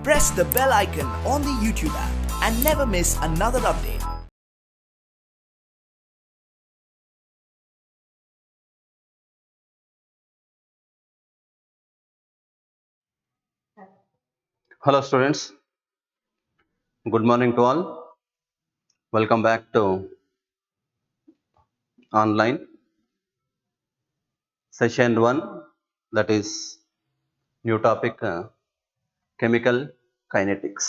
press the bell icon on the YouTube app and never miss another update. Hello students, good morning to all. Welcome back to online session 1, that is new topic, chemical kinetics.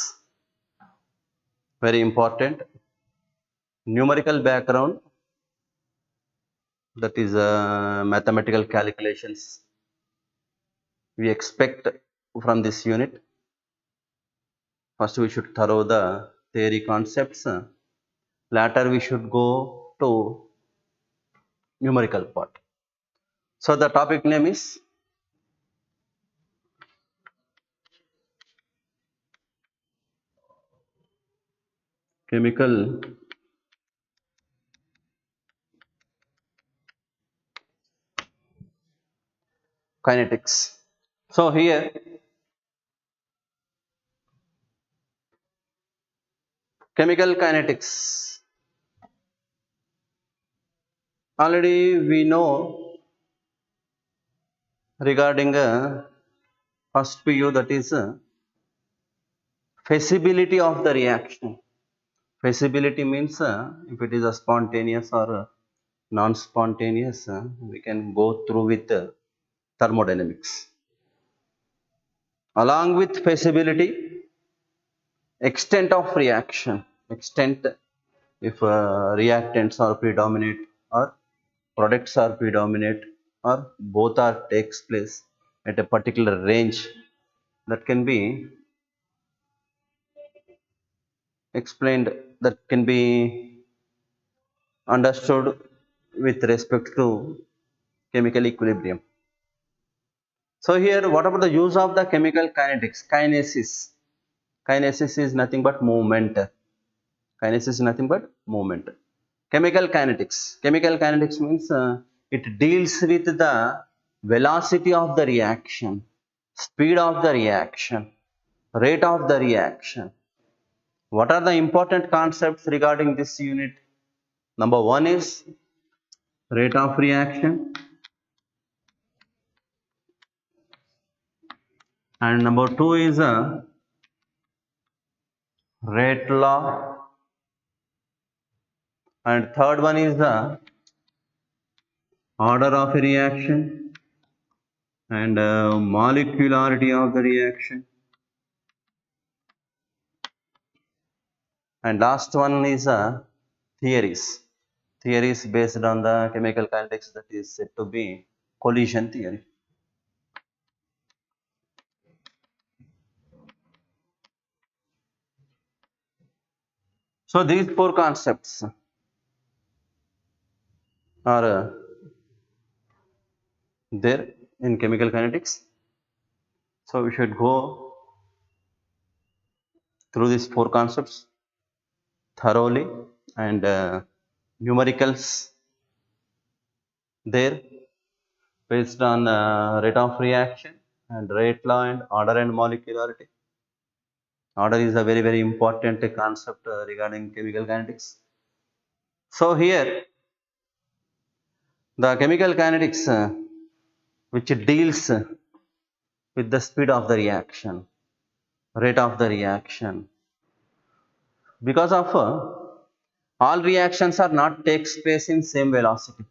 Very important numerical background, that is mathematical calculations we expect from this unit. First we should thorough the theory concepts, later we should go to numerical part. So the topic name is chemical kinetics. So here chemical kinetics, already we know regarding first PU, that is feasibility of the reaction. Feasibility means if it is a spontaneous or non-spontaneous, we can go through with thermodynamics. Along with feasibility, extent of reaction, extent if reactants are predominant or products are predominant or both are takes place at a particular range, that can be explained, that can be understood with respect to chemical equilibrium. So here, what about the use of the chemical kinetics? Kinesis. Kinesis is nothing but movement. Kinesis is nothing but movement. Chemical kinetics. Chemical kinetics means it deals with the velocity of the reaction, speed of the reaction, rate of the reaction. What are the important concepts regarding this unit? Number one is rate of reaction, and number two is rate law, and third one is the order of a reaction and molecularity of the reaction, and last one is theories. Theories based on the chemical kinetics, that is said to be collision theory. So these four concepts are there in chemical kinetics. So we should go through these four concepts thoroughly, and numericals there based on rate of reaction and rate law and order and molecularity. Order is a very important concept regarding chemical kinetics. So here the chemical kinetics which deals with the speed of the reaction, rate of the reaction, because of all reactions are not takes place in same velocity.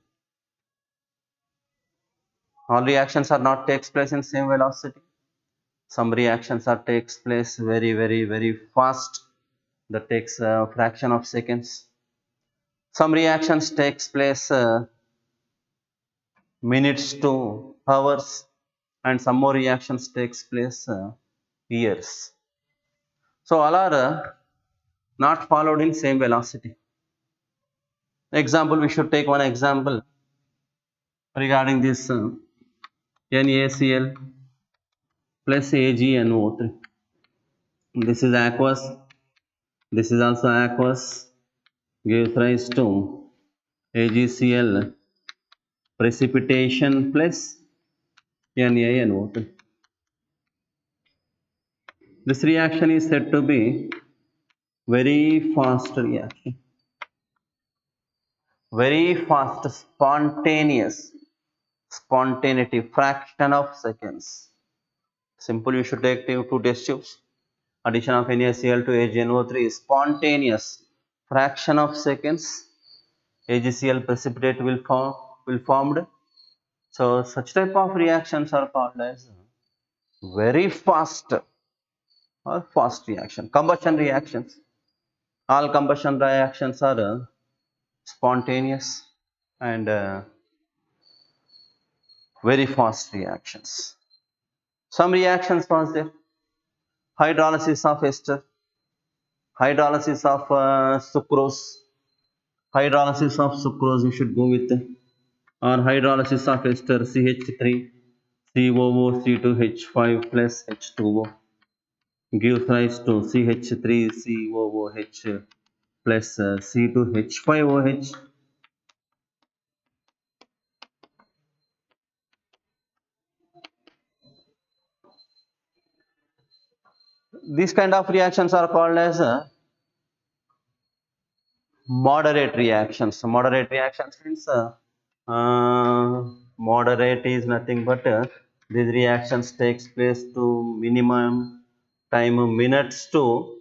All reactions are not takes place in same velocity. Some reactions are takes place very fast, that takes a fraction of seconds. Some reactions takes place minutes to hours, and some more reactions takes place years. So all are not followed in same velocity. Example, we should take one example regarding this NaCl plus AgNO3. This is aqueous, this is also aqueous, gives rise to AgCl precipitation plus NaNO3. This reaction is said to be very fast reaction, very fast, spontaneous, spontaneity, fraction of seconds. Simple, you should take two test tubes. Addition of NaCl to AgNO3 is spontaneous, fraction of seconds. AgCl precipitate will formed. So such type of reactions are called as very fast or fast reaction. Combustion reactions. All combustion reactions are spontaneous and very fast reactions. Some reactions was there. Hydrolysis of ester, hydrolysis of sucrose, hydrolysis of sucrose we should go with, or hydrolysis of ester CH3, COOC2H5 plus H2O gives rise to CH3COOH plus C2H5OH. These kind of reactions are called as moderate reactions. Moderate reactions means moderate is nothing but these reactions takes place to minimum time minutes to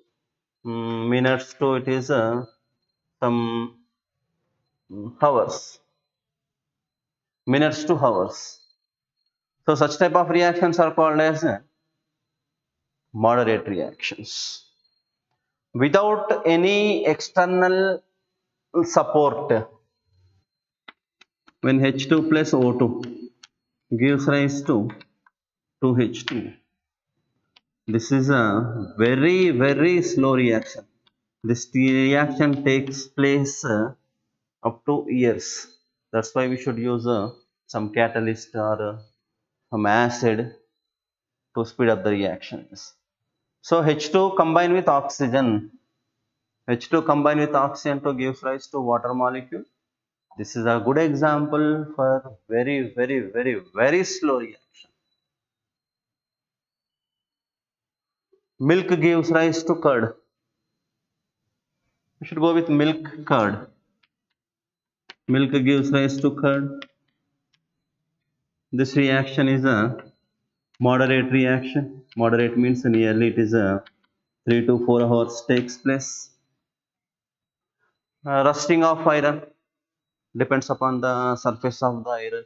it is some hours, minutes to hours. So such type of reactions are called as moderate reactions. Without any external support, when H2 plus O2 gives rise to 2H2, this is a very slow reaction. This reaction takes place up to years. That's why we should use some catalyst or some acid to speed up the reactions. So H2 combine with oxygen. H2 combine with oxygen to give rise to water molecule. This is a good example for very slow reaction. Milk gives rise to curd. We should go with milk curd. Milk gives rise to curd. This reaction is a moderate reaction. Moderate means nearly it is a 3 to 4 hours takes place. Rusting of iron depends upon the surface of the iron.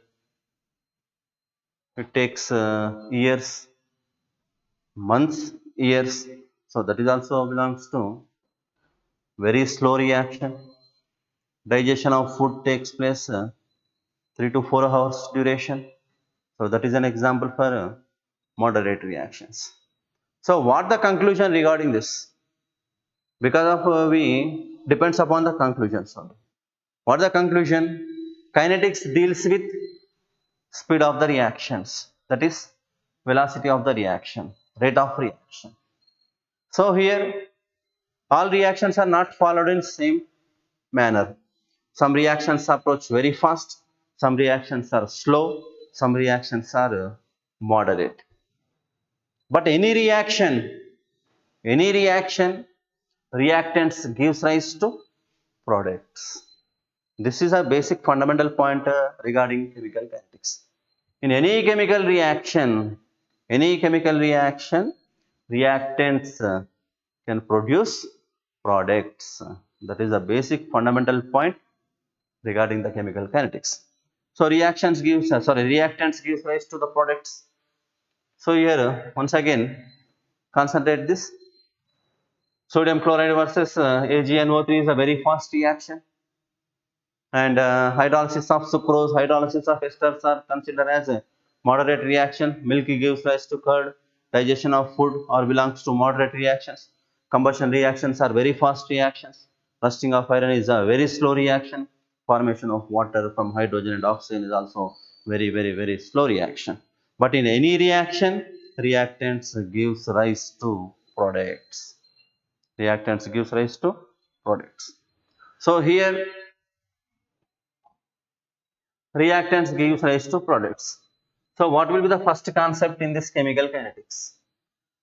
It takes years, months, years. So that is also belongs to very slow reaction. Digestion of food takes place 3 to 4 hours duration. So that is an example for moderate reactions. So what the conclusion regarding this? Because of we depends upon the conclusions only. What the conclusion? Kinetics deals with speed of the reactions, that is velocity of the reaction, rate of reaction. So here all reactions are not followed in same manner. Some reactions approach very fast, some reactions are slow, some reactions are moderate. But any reaction, reactants gives rise to products. This is a basic fundamental point regarding chemical kinetics. In any chemical reaction, reactants can produce products. That is a basic fundamental point regarding the chemical kinetics. So reactants gives rise to the products. So here once again concentrate this. Sodium chloride versus AgNO3 is a very fast reaction. And hydrolysis of sucrose, hydrolysis of esters are considered as a moderate reaction. Milk gives rise to curd. Digestion of food or belongs to moderate reactions. Combustion reactions are very fast reactions. Rusting of iron is a very slow reaction. Formation of water from hydrogen and oxygen is also very slow reaction. But in any reaction, reactants gives rise to products. Reactants gives rise to products. So here reactants gives rise to products. So what will be the first concept in this chemical kinetics?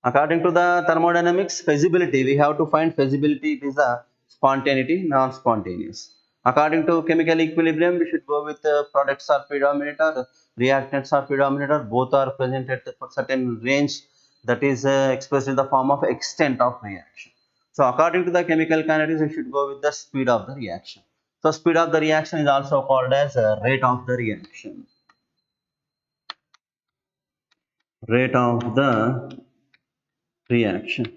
According to the thermodynamics, feasibility, we have to find feasibility. It is a spontaneity, non-spontaneous. According to chemical equilibrium, we should go with products are predominant or reactants are predominant or both are present at a certain range that is expressed in the form of extent of reaction. So according to the chemical kinetics, we should go with the speed of the reaction. So speed of the reaction is also called as rate of the reaction. Rate of the reaction.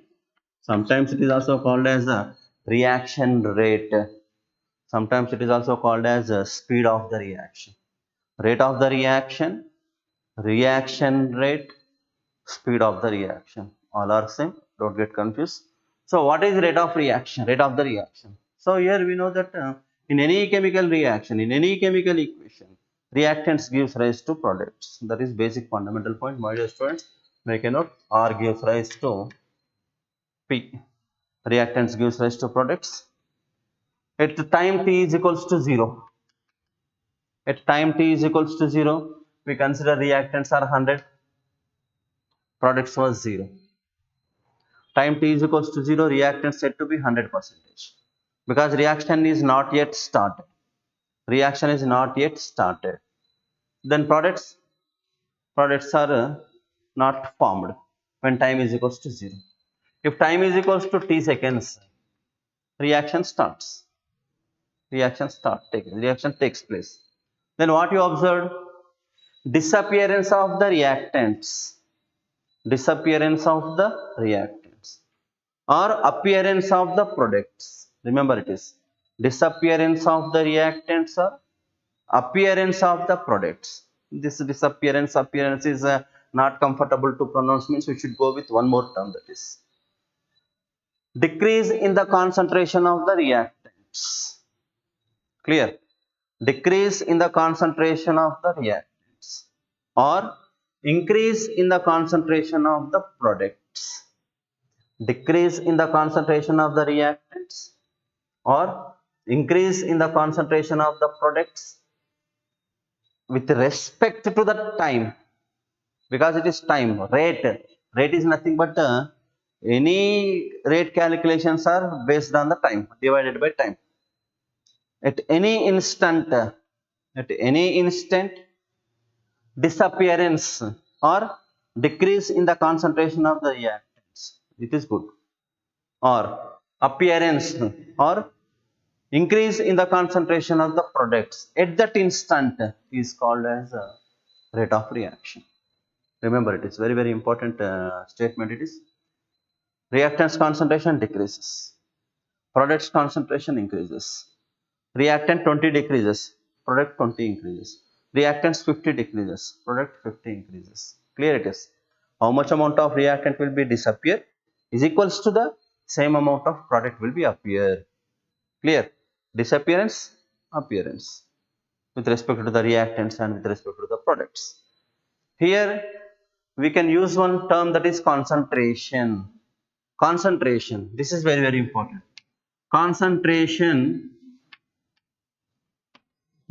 Sometimes it is also called as a reaction rate. Sometimes it is also called as a speed of the reaction. Rate of the reaction, reaction rate, speed of the reaction. All are same. Don't get confused. So what is rate of reaction? Rate of the reaction. So here we know that in any chemical reaction, in any chemical equation, reactants gives rise to products. That is basic fundamental point. My dear students, make a note. R gives rise to P. Reactants gives rise to products. At time t is equals to 0. At time t is equals to 0, we consider reactants are 100, products was 0. Time t is equals to 0, reactants said to be 100%. Because reaction is not yet started. Reaction is not yet started. Then products are not formed when time is equals to 0. If time is equals to t seconds, reaction starts. Reaction takes place. Then what you observed? Disappearance of the reactants. Disappearance of the reactants or appearance of the products. Remember it is disappearance of the reactants or appearance of the products. This appearance is not comfortable to pronounce, means we should go with one more term, that is decrease in the concentration of the reactants. Clear? Decrease in the concentration of the reactants or increase in the concentration of the products. Decrease in the concentration of the reactants or increase in the concentration of the products with respect to the time, because it is time. Rate is nothing but any rate calculations are based on the time divided by time. At any instant, disappearance or decrease in the concentration of the reactants, it is good, or appearance or increase in the concentration of the products at that instant is called as a rate of reaction. Remember, it is very important statement. It is reactants concentration decreases, products concentration increases. Reactant 20 decreases, product 20 increases. Reactants 50 decreases, product 50 increases. Clear it is. How much amount of reactant will be disappear is equals to the same amount of product will be appear. Clear? Disappearance, appearance with respect to the reactants and with respect to the products. Here we can use one term, that is concentration. Concentration. This is very important. Concentration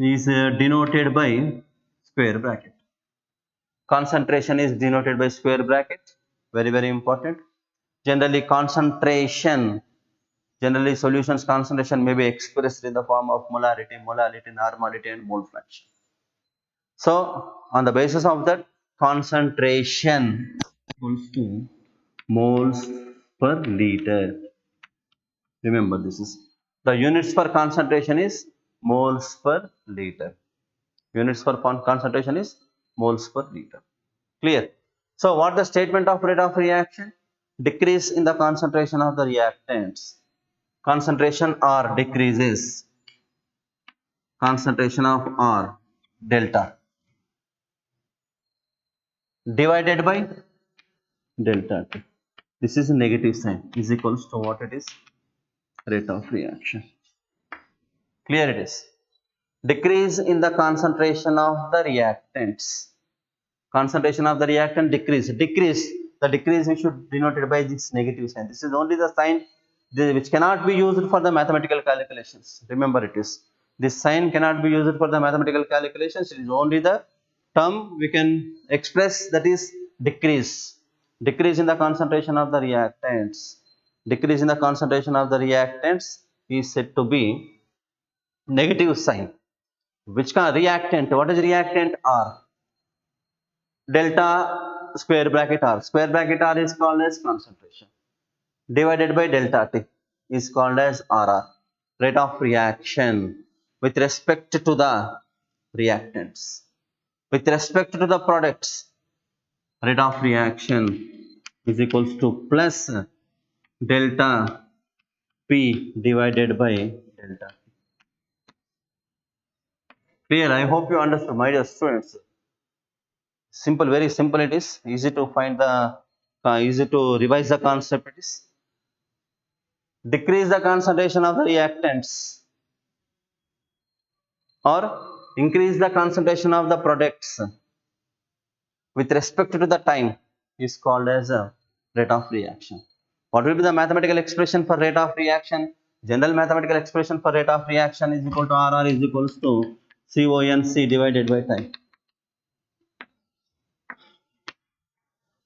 is denoted by square bracket. Concentration is denoted by square bracket. Very important. Generally solutions concentration may be expressed in the form of molarity, normality and mole fraction. So on the basis of that, concentration equals to moles per liter. Remember, this is the units for concentration is moles per liter. Units for concentration is moles per liter. Clear? So what the statement of rate of reaction? Decrease in the concentration of the reactants. Concentration R decreases. Concentration of R delta divided by delta T. This is a negative sign, is equals to what it is? Rate of reaction. Clear it is. Decrease in the concentration of the reactants. Concentration of the reactant decrease. The decrease we should denote it by this negative sign. This is only the sign which cannot be used for the mathematical calculations. Remember it is. This sign cannot be used for the mathematical calculations. It is only the term we can express, that is decrease. decrease in the concentration of the reactants. Decrease in the concentration of the reactants is said to be negative sign. Which kind of reactant? What is reactant? R. Delta square bracket R. Square bracket R is called as concentration. Divided by delta T is called as RR. Rate of reaction with respect to the reactants. With respect to the products, rate of reaction is equals to plus delta P divided by delta T. Clear? I hope you understood, my dear students. Simple, very simple it is. Easy to find the, easy to revise the concept it is. Decrease the concentration of the reactants or increase the concentration of the products with respect to the time is called as a rate of reaction. What will be the mathematical expression for rate of reaction? General mathematical expression for rate of reaction is equal to RR is equals to CONC divided by time.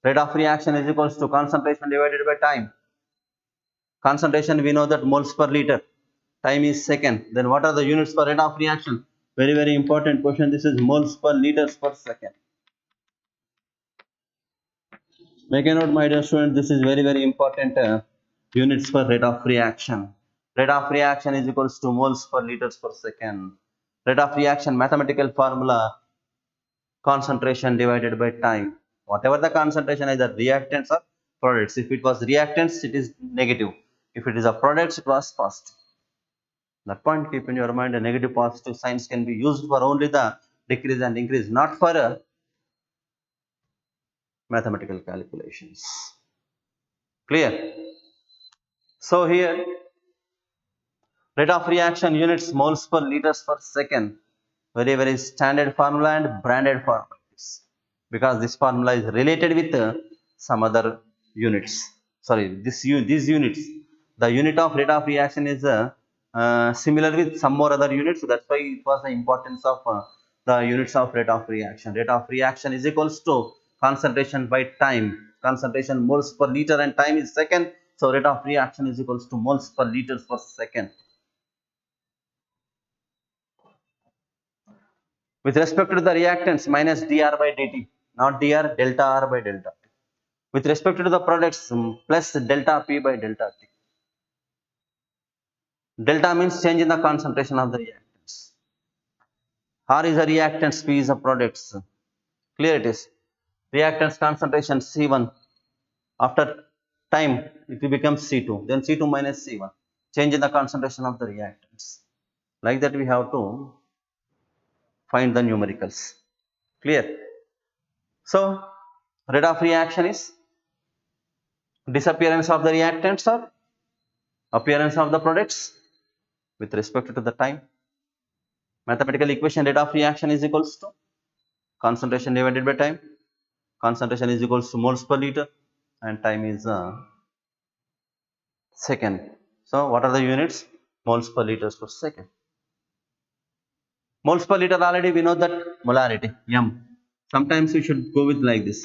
Rate of reaction is equals to concentration divided by time. Concentration, we know that moles per liter. Time is second. Then what are the units for rate of reaction? Very, very important question. This is moles per liters per second. Make a note, my dear student. This is very, very important units for rate of reaction. Rate of reaction is equals to moles per liters per second. Rate of reaction mathematical formula, concentration divided by time. Whatever the concentration, either reactants or products. If it was reactants, it is negative. If it is a products, it was positive. That point keep in your mind. A negative positive signs can be used for only the decrease and increase, not for mathematical calculations. Clear? So here rate of reaction units moles per liters per second. Very, very standard formula and branded formula. Because this formula is related with some other units. Sorry, these units. The unit of rate of reaction is similar with some more other units. So that's why it was the importance of the units of rate of reaction. Rate of reaction is equals to concentration by time. Concentration moles per liter and time is second. So rate of reaction is equals to moles per liters per second. With respect to the reactants, minus dr by dt, not dr, delta r by delta t. With respect to the products, plus delta p by delta t. Delta means change in the concentration of the reactants. R is a reactants, P is a products. Clear it is. Reactants concentration C1. After time, it will become C2. Then C2 minus C1. Change in the concentration of the reactants. Like that we have to find the numericals. Clear? So, rate of reaction is disappearance of the reactants or appearance of the products with respect to the time. Mathematical equation rate of reaction is equals to concentration divided by time. Concentration is equals to moles per liter and time is second. So what are the units? Moles per liters per second. Moles per liter, already we know that molarity m. Sometimes we should go with like this,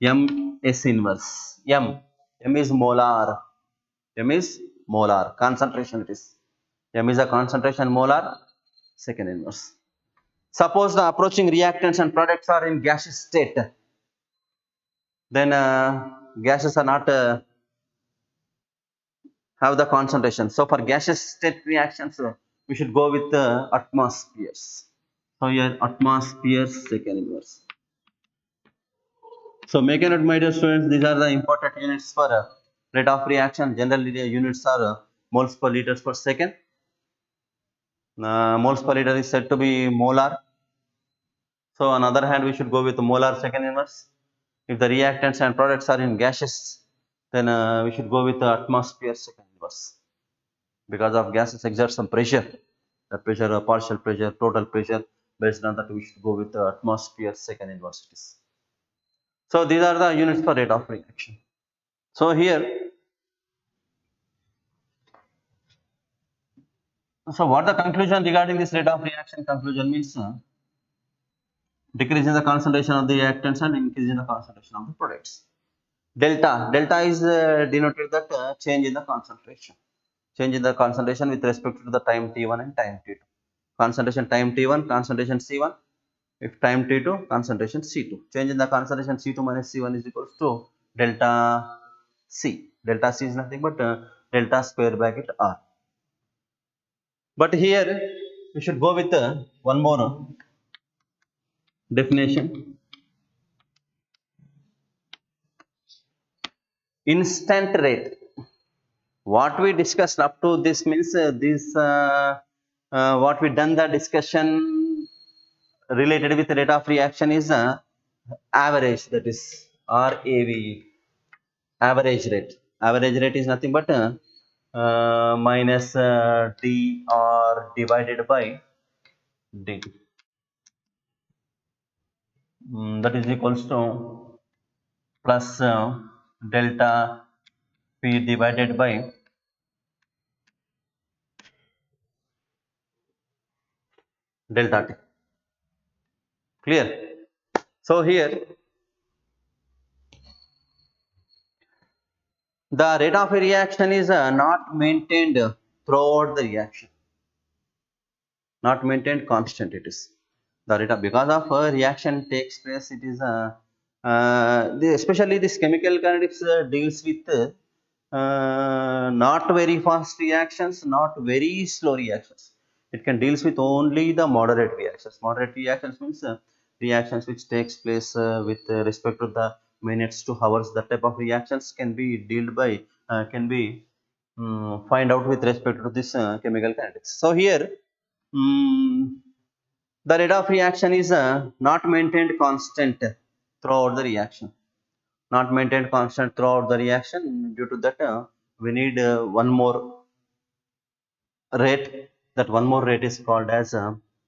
m s inverse. M is molar. M is molar. Concentration it is. M is a concentration molar. Second inverse. Suppose the approaching reactants and products are in gaseous state, then gases are not have the concentration. So for gaseous state reactions, we should go with the atmospheres. So here atmospheres second inverse. So make a note, my dear students, these are the important units for rate of reaction. Generally the units are moles per liters per second. Moles per liter is said to be molar. So on the other hand, we should go with molar second inverse. If the reactants and products are in gases, then we should go with the atmosphere second inverse. Because of gases exert some pressure, the pressure, partial pressure, total pressure, based on that we should go with the atmosphere second inverse. So these are the units for rate of reaction. So here, so what the conclusion regarding this rate of reaction? Conclusion means decrease in the concentration of the reactants and increase in the concentration of the products. Delta is denoted that change in the concentration. Change in the concentration with respect to the time t1 and time t2. Concentration time t1, concentration c1. If time t2, concentration c2. Change in the concentration c2 minus c1 is equals to delta c. Delta c is nothing but delta square bracket r. But here we should go with one more definition. Instant rate. What we discussed up to this means what we done the discussion related with rate of reaction is average, that is RAVE, average rate. Average rate is nothing but minus d or divided by d. That is equals to plus delta p divided by delta t. Clear? So here the rate of a reaction is not maintained throughout the reaction, not maintained constant. It is the rate of, because of a reaction takes place, it is especially this chemical kinetics deals with not very fast reactions, not very slow reactions. It can deals with only the moderate reactions. Moderate reactions means reactions which takes place with respect to the minutes to hours. That type of reactions can be dealt by can be find out with respect to this chemical kinetics. So here the rate of reaction is not maintained constant throughout the reaction. Not maintained constant throughout the reaction. Due to that, we need one more rate. That one more rate is called as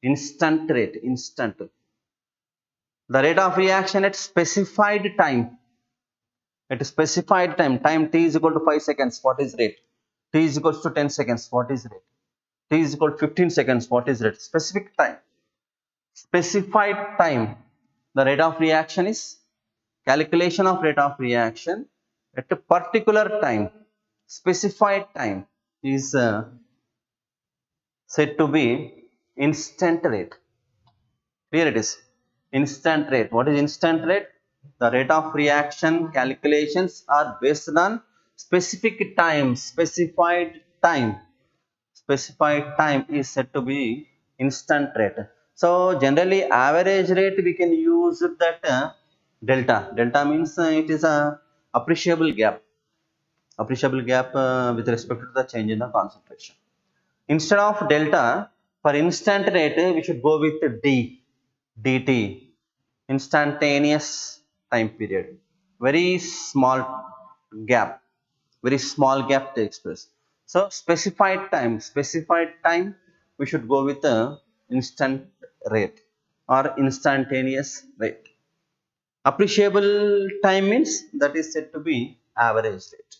instant rate. Instant. The rate of reaction at specified time. At a specified time. Time t is equal to 5 seconds. What is rate? T is equals to 10 seconds. What is rate? T is equal to 15 seconds. What is rate? Specific time. Specified time. The rate of reaction is calculation of rate of reaction at a particular time. Specified time is said to be instant rate. Here it is. Instant rate. What is instant rate? The rate of reaction calculations are based on specific time. Specified time. Specified time is said to be instant rate. So generally average rate we can use that delta. Delta means it is a appreciable gap. Appreciable gap with respect to the change in the concentration. Instead of delta, for instant rate we should go with d, dt, instantaneous time period. Very small gap. Very small gap takes place. So specified time we should go with the instant rate or instantaneous rate. Appreciable time means that is said to be average rate.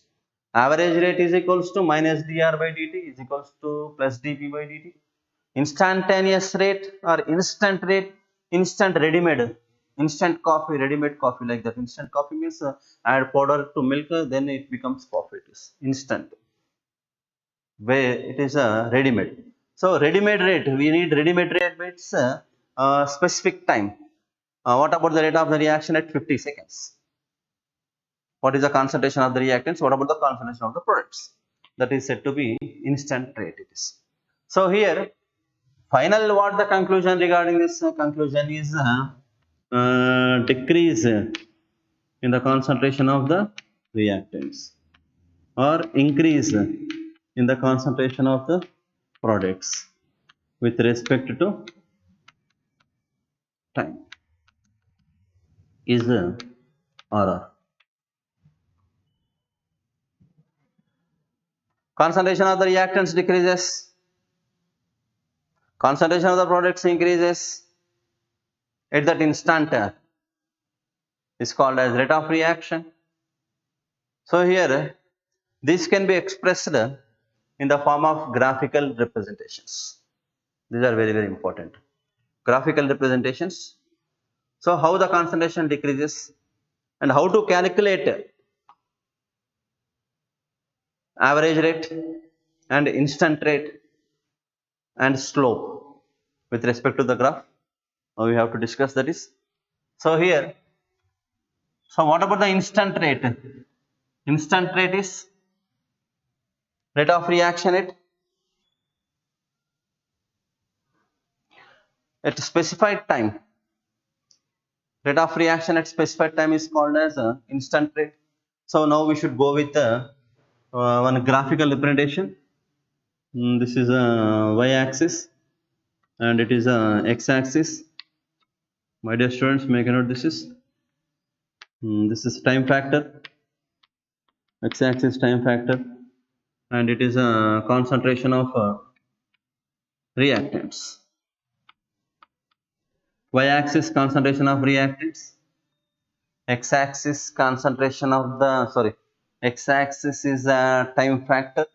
Average rate is equals to minus dr by dt is equals to plus dp by dt. Instantaneous rate or instant rate, instant ready-made, instant coffee, ready-made coffee, like that. Instant coffee means add powder to milk, then it becomes coffee. It is instant. Where it is a ready-made. So ready-made rate, we need ready-made rate with specific time. What about the rate of the reaction at 50 seconds? What is the concentration of the reactants? What about the concentration of the products? That is said to be instant rate. It is. So here, final what the conclusion regarding this conclusion is decrease in the concentration of the reactants or increase in the concentration of the products with respect to time is RR. Concentration of the reactants decreases, concentration of the products increases. At that instant is called as rate of reaction. So here this can be expressed in the form of graphical representations. These are very important. Graphical representations. So how the concentration decreases and how to calculate average rate and instant rate and slope with respect to the graph. Now we have to discuss that is. So here, so what about the instant rate? Instant rate is rate of reaction at specified time. Rate of reaction at specified time is called as instant rate. So now we should go with one graphical representation. This is a y-axis and it is a x-axis. My dear students, make a note. This is time factor, x-axis time factor, and it is a concentration of reactants. Y-axis concentration of reactants, x-axis concentration of the x-axis is a time factor,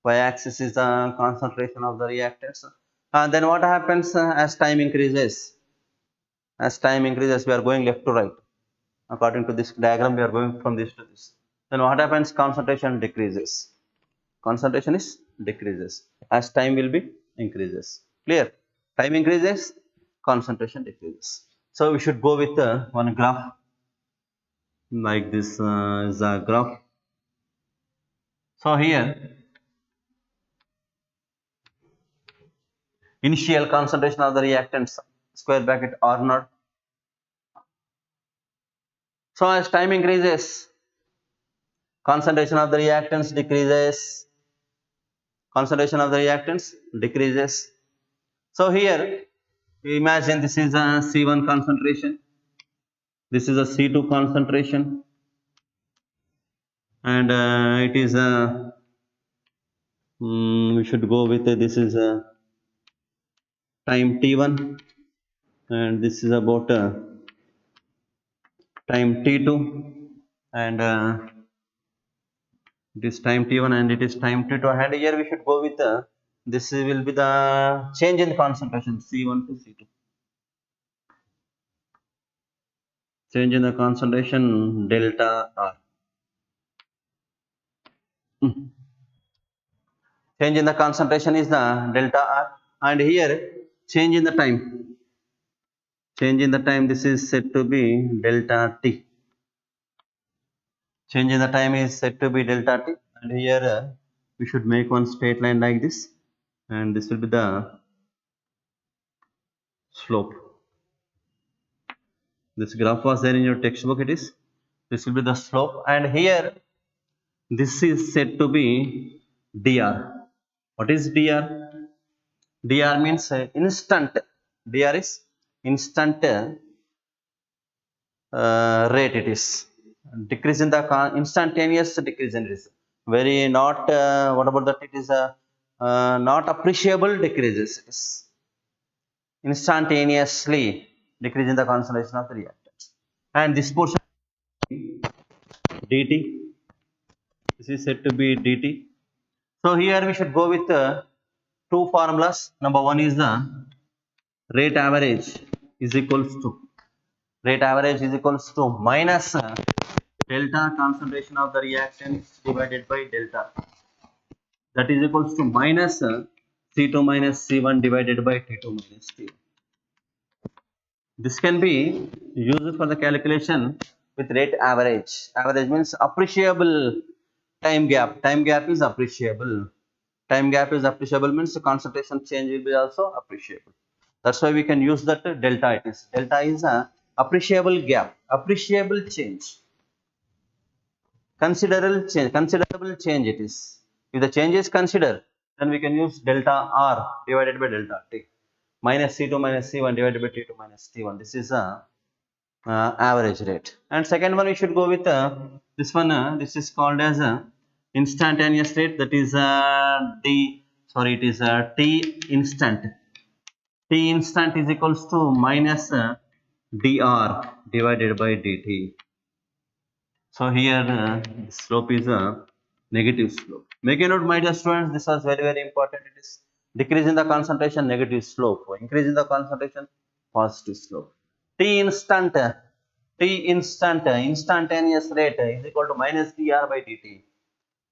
y-axis is the concentration of the reactants. Then what happens as time increases? As time increases, we are going left to right. According to this diagram, we are going from this to this. Then what happens? Concentration decreases. Concentration is decreases as time will be increases. Clear? Time increases, concentration decreases. So we should go with one graph like this is a graph. So here initial concentration of the reactants square bracket R naught. So as time increases, concentration of the reactants decreases. Concentration of the reactants decreases. So here imagine this is a C1 concentration. This is a C2 concentration. And it is a we should go with this is a time t1 and this is about time t2 and it is time t1 and it is time t2 and here we should go with this will be the change in concentration C1 to C2, change in the concentration delta R. Change in the concentration is the delta R and here change in the time. Change in the time, this is said to be delta T. Change in the time is said to be delta T and here we should make one straight line like this and this will be the slope. This graph was there in your textbook, this will be the slope and here this is said to be dr. What is dr? Dr means instant. Dr is instant rate. It is decrease in the instantaneous decrease in this. Very not what about that? It is not appreciable decreases. It is instantaneously decrease in the concentration of the reactants. And this portion dt. This is said to be dt. So here we should go with two formulas. Number one is the rate average is equals to minus delta concentration of the reactants divided by delta. That is equals to minus C2 minus C1 divided by T2 minus T1. This can be used for the calculation with rate average. Average means appreciable time gap. Time gap is appreciable. Time gap is appreciable means the concentration change will be also appreciable. That's why we can use that delta. It is delta is a appreciable gap, appreciable change, considerable change. It is. If the change is considered, then we can use delta R divided by delta T minus C2 minus C1 divided by T2 minus T1. This is a average rate. And second one we should go with this one. This is called as instantaneous rate. That is it is T instant. T instant is equals to minus dr divided by dt. So here the slope is a negative slope. Make a note, my dear students, this was very important. It is decrease in the concentration, negative slope. Increase in the concentration, positive slope. T instant, instantaneous rate is equal to minus dr by dt.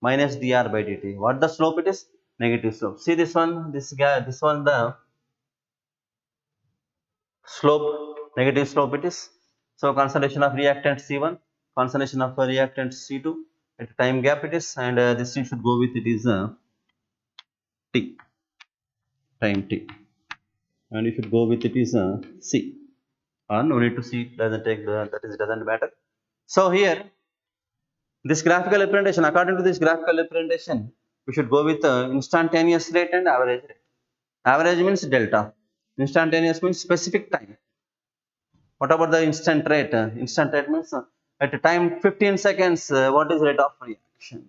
minus dr by dt. What the slope it is? Negative slope. See this one, this one the slope, negative slope it is. So concentration of reactant C1, concentration of reactant C2 at time gap it is, and this you should go with it is T, time T, and you should go with it is C. No need to see, doesn't take that is doesn't matter. So here this graphical representation, according to this graphical representation, we should go with instantaneous rate and average rate. Average means delta, instantaneous means specific time. What about the instant rate? Instant rate means at a time 15 seconds, what is rate of reaction?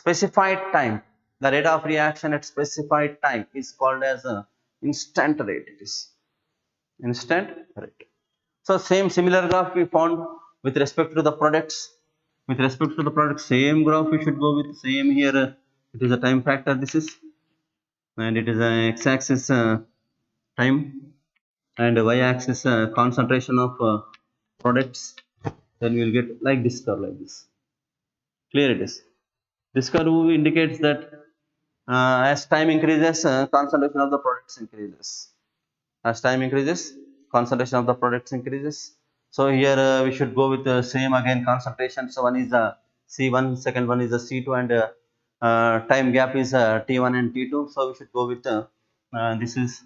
Specified time, the rate of reaction at specified time is called as instant rate. It is instant rate. So same similar graph we found with respect to the products. With respect to the product, same graph we should go with. Same here. It is a time factor. This is, and it is a x-axis time, and y-axis concentration of products. Then we will get like this curve, like this. Clear it is. This curve indicates that as time increases, concentration of the products increases. As time increases, concentration of the products increases. So here we should go with the same again concentration. So one is C1, second one is C2, and time gap is T1 and T2. So we should go with this is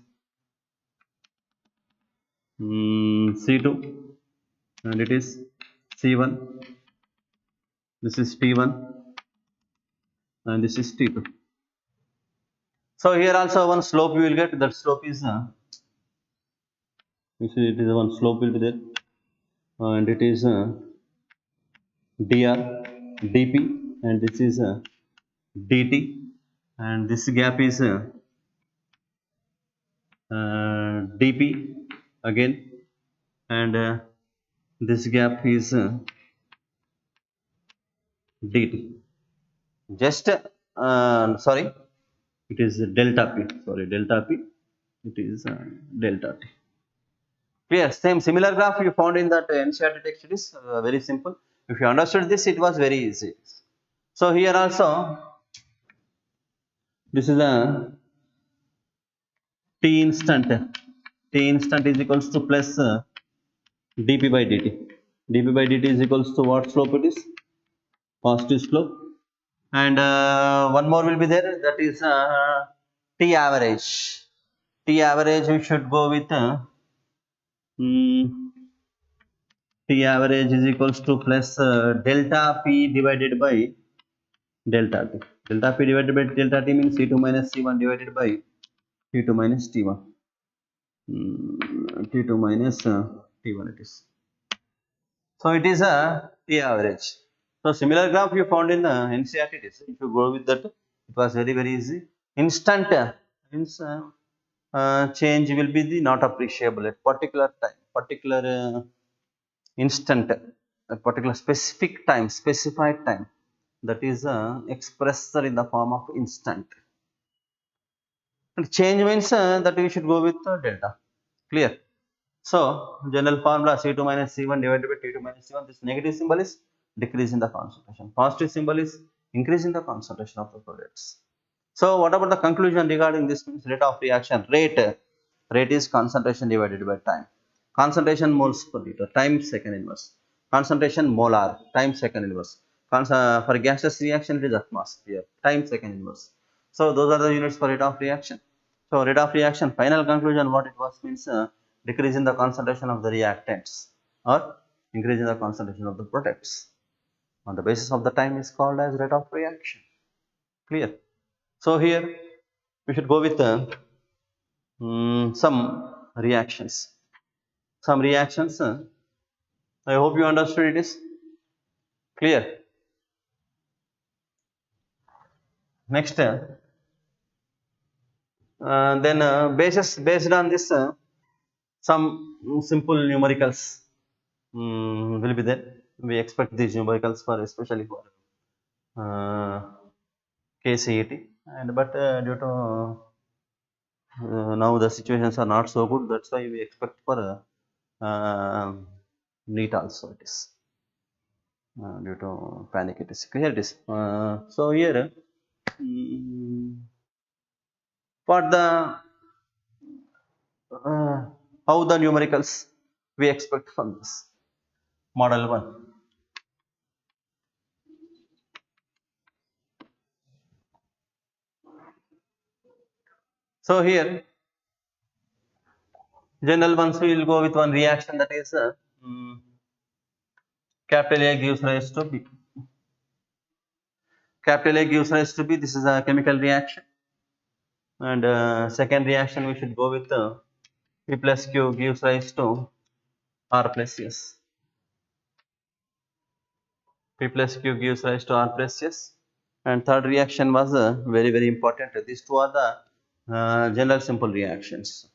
C2, and it is C1. This is T1, and this is T2. So here also one slope we will get. That slope is you see it is one slope will be there, and it is dr dp, and this is dt, and this gap is dp again, and this gap is dt. Just sorry, it is delta p. Sorry, delta p. It is delta t. Clear. Same similar graph you found in that NCERT text. It is very simple. If you understood this, it was very easy. So here also, this is a t instant. T instant is equals to plus dp by dt. dp by dt is equals to what slope it is? Positive slope. And one more will be there. That is t average. T average we should go with T average is equals to plus delta p divided by delta t. Delta p divided by delta t means C2 minus C1 divided by T2 minus T1. T2 minus T1 it is. So it is a T average. So similar graph you found in the NCERT. It is. If you go with that, it was very easy. Instant means change will be the not appreciable at particular time, particular instant, a particular specific time, specified time, that is expressed in the form of instant. And change means that we should go with delta. Clear. So general formula C2 minus C1 divided by T2 minus C1. This negative symbol is decrease in the concentration. Positive symbol is increase in the concentration of the products. So what about the conclusion regarding this? Means rate of reaction. Rate is concentration divided by time. Concentration moles per liter, time second inverse. Concentration molar, time second inverse. For gaseous reaction, it is atmosphere, time second inverse. So those are the units for rate of reaction. So rate of reaction, final conclusion, what it was means decrease in the concentration of the reactants or increase in the concentration of the products on the basis of the time is called as rate of reaction. Clear. So here we should go with some reactions. Some reactions. I hope you understood it is clear. Next, then based on this, some simple numericals will be there. We expect these numericals for especially for KCET, and but due to now the situations are not so good. That's why we expect for NEET also. It is due to panic it is. Here it is. So here for the how the numericals we expect from this model 1. So here general ones we will go with one reaction, that is capital A gives rise to B. Capital A gives rise to B. This is a chemical reaction. And second reaction we should go with P plus Q gives rise to R plus S. P plus Q gives rise to R plus S. And third reaction was very important. These two are the general simple reactions.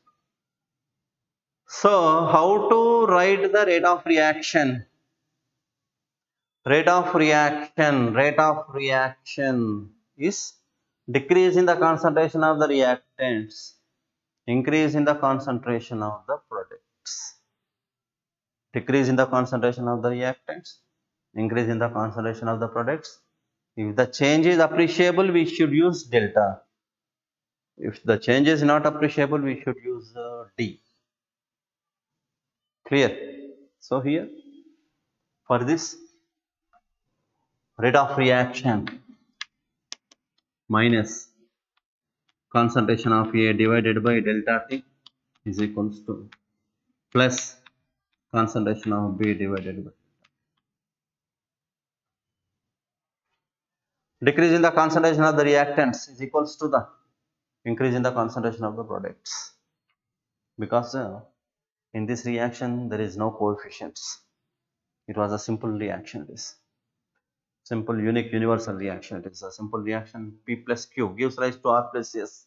So how to write the rate of reaction? Rate of reaction is decrease in the concentration of the reactants, increase in the concentration of the products. Decrease in the concentration of the reactants, increase in the concentration of the products. If the change is appreciable, we should use delta. If the change is not appreciable, we should use D. Clear? So here, for this, rate of reaction minus concentration of A divided by delta T is equals to plus concentration of B divided by. Decrease in the concentration of the reactants is equals to the increase in the concentration of the products, because in this reaction there is no coefficients. It was a simple reaction. This simple unique universal reaction. It is a simple reaction. P plus Q gives rise to R plus S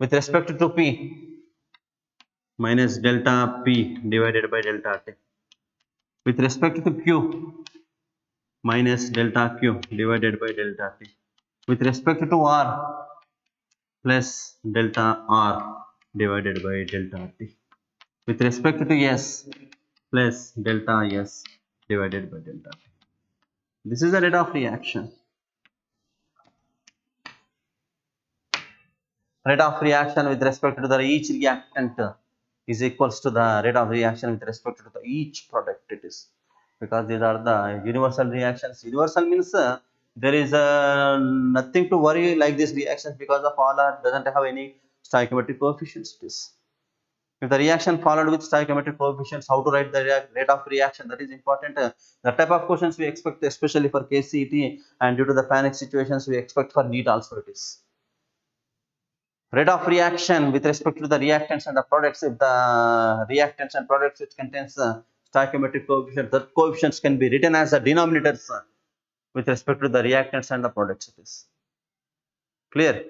with respect to P minus delta P divided by delta T. With respect to Q minus delta Q divided by delta T. With respect to R plus delta R divided by delta T. With respect to S plus delta S divided by delta T. This is the rate of reaction. Rate of reaction with respect to the each reactant is equals to the rate of reaction with respect to the each product. It is because these are the universal reactions. Universal means there is nothing to worry like these reactions, because of all are doesn't have any stoichiometric coefficients. It is. If the reaction followed with stoichiometric coefficients, how to write the rate of reaction, that is important. The type of questions we expect, especially for KCET, and due to the panic situations we expect for NEET also. It is rate of reaction with respect to the reactants and the products. If the reactants and products which contains stoichiometric coefficients, the coefficients can be written as the denominators with respect to the reactants and the products. It is clear.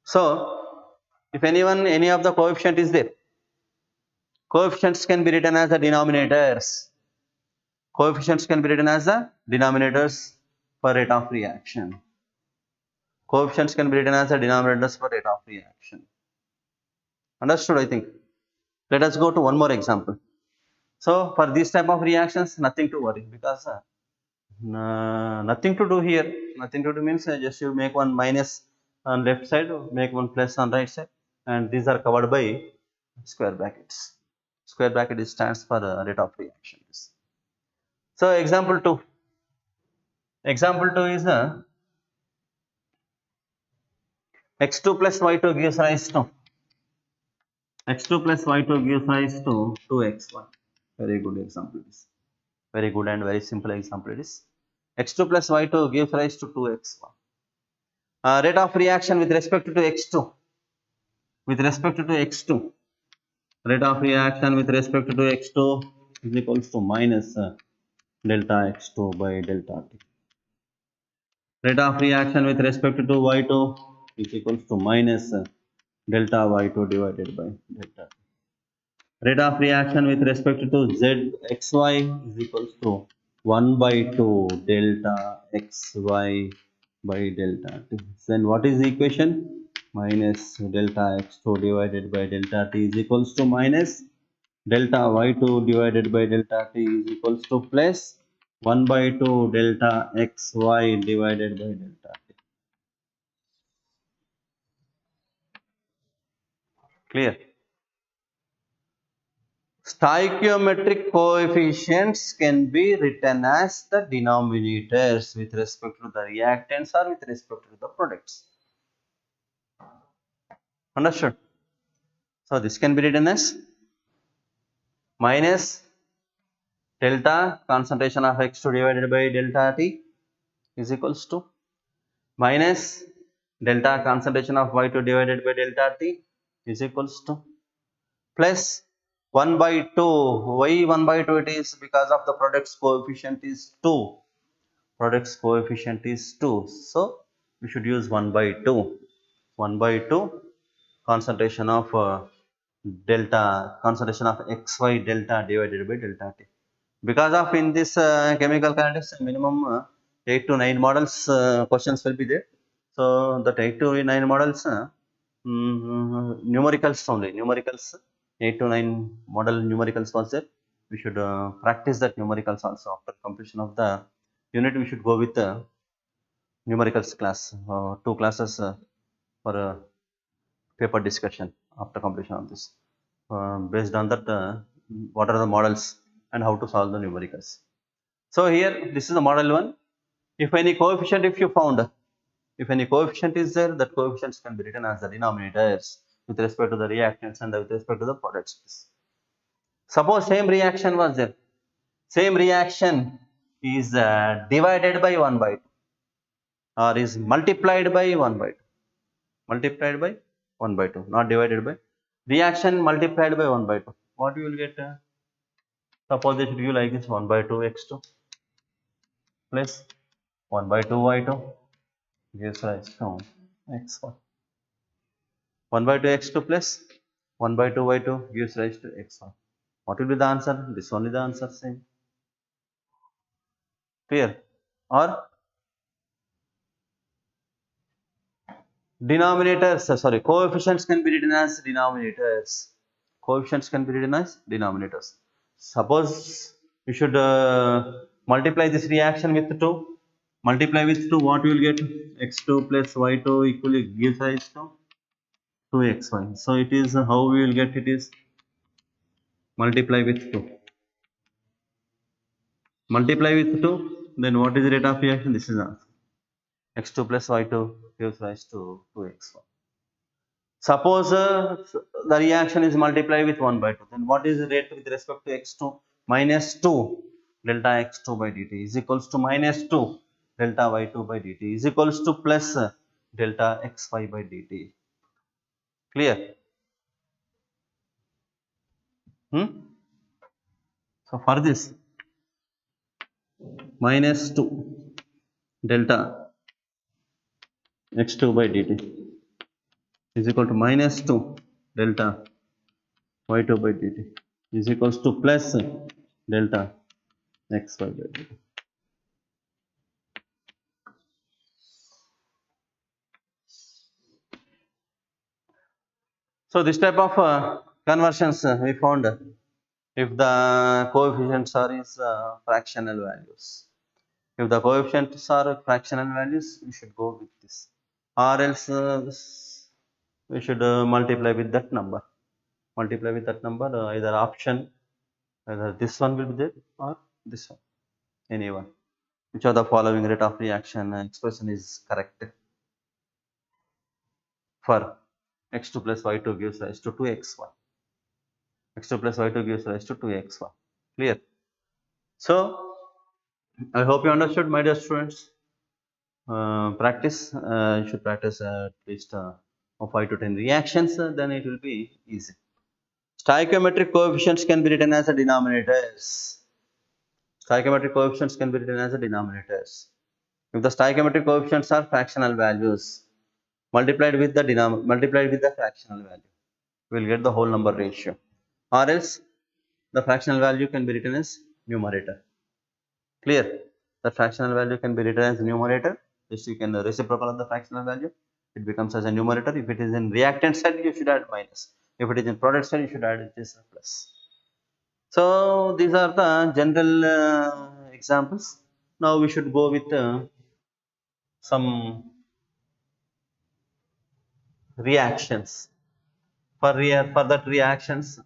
So if any of the coefficient is there, coefficients can be written as the denominators. Coefficients can be written as the denominators for rate of reaction. Coefficients can be written as the denominators for rate of reaction. Understood, I think. Let us go to one more example. So for this type of reactions, nothing to worry, because nothing to do here. Nothing to do means just you make one minus on left side, make one plus on right side, and these are covered by square brackets. Square bracket stands for rate of reactions. So example 2. Example 2 is x2 plus y2 gives rise to x2 plus y2 gives rise to 2xy. Very good example. Very good and very simple example. It is x2 plus y2 gives rise to 2xy. Rate of reaction with respect to x2. With respect to x2, rate of reaction with respect to x2 is equals to minus delta x2 by delta t. Rate of reaction with respect to y2 is equals to minus delta y2 divided by delta t. Rate of reaction with respect to zxy is equals to 1 by 2 delta xy by delta t. Then what is the equation? Minus delta x2 divided by delta t is equals to minus delta y2 divided by delta t is equals to plus 1 by 2 delta xy divided by delta t. Clear? Stoichiometric coefficients can be written as the denominators with respect to the reactants or with respect to the products. Understood? So this can be written as minus delta concentration of x2 divided by delta t is equals to minus delta concentration of y2 divided by delta t is equals to plus 1 by 2. Why 1 by 2 it is? Because of the product's coefficient is 2. Product's coefficient is 2. So we should use 1 by 2. 1 by 2 concentration of concentration of xy delta divided by delta t. Because of in this chemical kinetics minimum 8 to 9 models questions will be there. So that 8 to 9 models numericals only, numericals 8 to 9 model numericals was there. We should practice that numericals also. After completion of the unit we should go with the numericals class, 2 classes for paper discussion after completion of this. Based on that, what are the models and how to solve the numericals. So here this is the model 1. If any coefficient, if you found, if any coefficient is there, that coefficients can be written as the denominators with respect to the reactants and with respect to the products. Suppose same reaction was there, same reaction is divided by 1 by 2 or is multiplied by 1 by 2, multiplied by 1 by 2, not divided by. Reaction multiplied by 1 by 2, what you will get? Suppose it will be like this, 1 by 2 x2 plus 1 by 2 y2 gives rise to x1. 1 by 2 x2 plus 1 by 2 y2 gives rise to x1. What will be the answer? This only the answer, same. Clear? Or denominators, sorry, coefficients can be written as denominators. Coefficients can be written as denominators. Suppose you should multiply this reaction with 2. Multiply with 2, what you will get? x2 plus y2 equally gives rise to 2xy. So it is how we will get it is multiply with 2. Multiply with 2, then what is the rate of reaction? This is answer. x2 plus y2 gives rise to 2xy. Suppose the reaction is multiplied with 1 by 2, then what is the rate with respect to x2? Minus 2 delta x2 by dt is equals to minus 2 delta y2 by dt is equals to plus delta xy by dt. Clear? So for this, minus 2 delta x2 by dt is equal to minus 2 delta y2 by dt is equals to plus delta xy by dt. So this type of conversions we found if the coefficients are is fractional values. If the coefficients are fractional values, we should go with this, or else we should multiply with that number. Multiply with that number, either option, either this one will be there or this one, any one. Which of the following rate of reaction expression is correct for x2 plus y2 gives rise to 2xy. x2 plus y2 gives rise to 2xy. Clear? So I hope you understood, my dear students. Practice, you should practice at least 5 to 10 reactions, then it will be easy. Stoichiometric coefficients can be written as a denominators. Stoichiometric coefficients can be written as a denominators. If the stoichiometric coefficients are fractional values multiplied with the fractional value, we will get the whole number ratio, or else the fractional value can be written as numerator. Clear? The fractional value can be written as numerator. Just you can reciprocal of the fractional value, it becomes as a numerator. If it is in reactant side, you should add minus. If it is in product side, you should add just a plus. So these are the general examples. Now we should go with some reactions. For that reactions,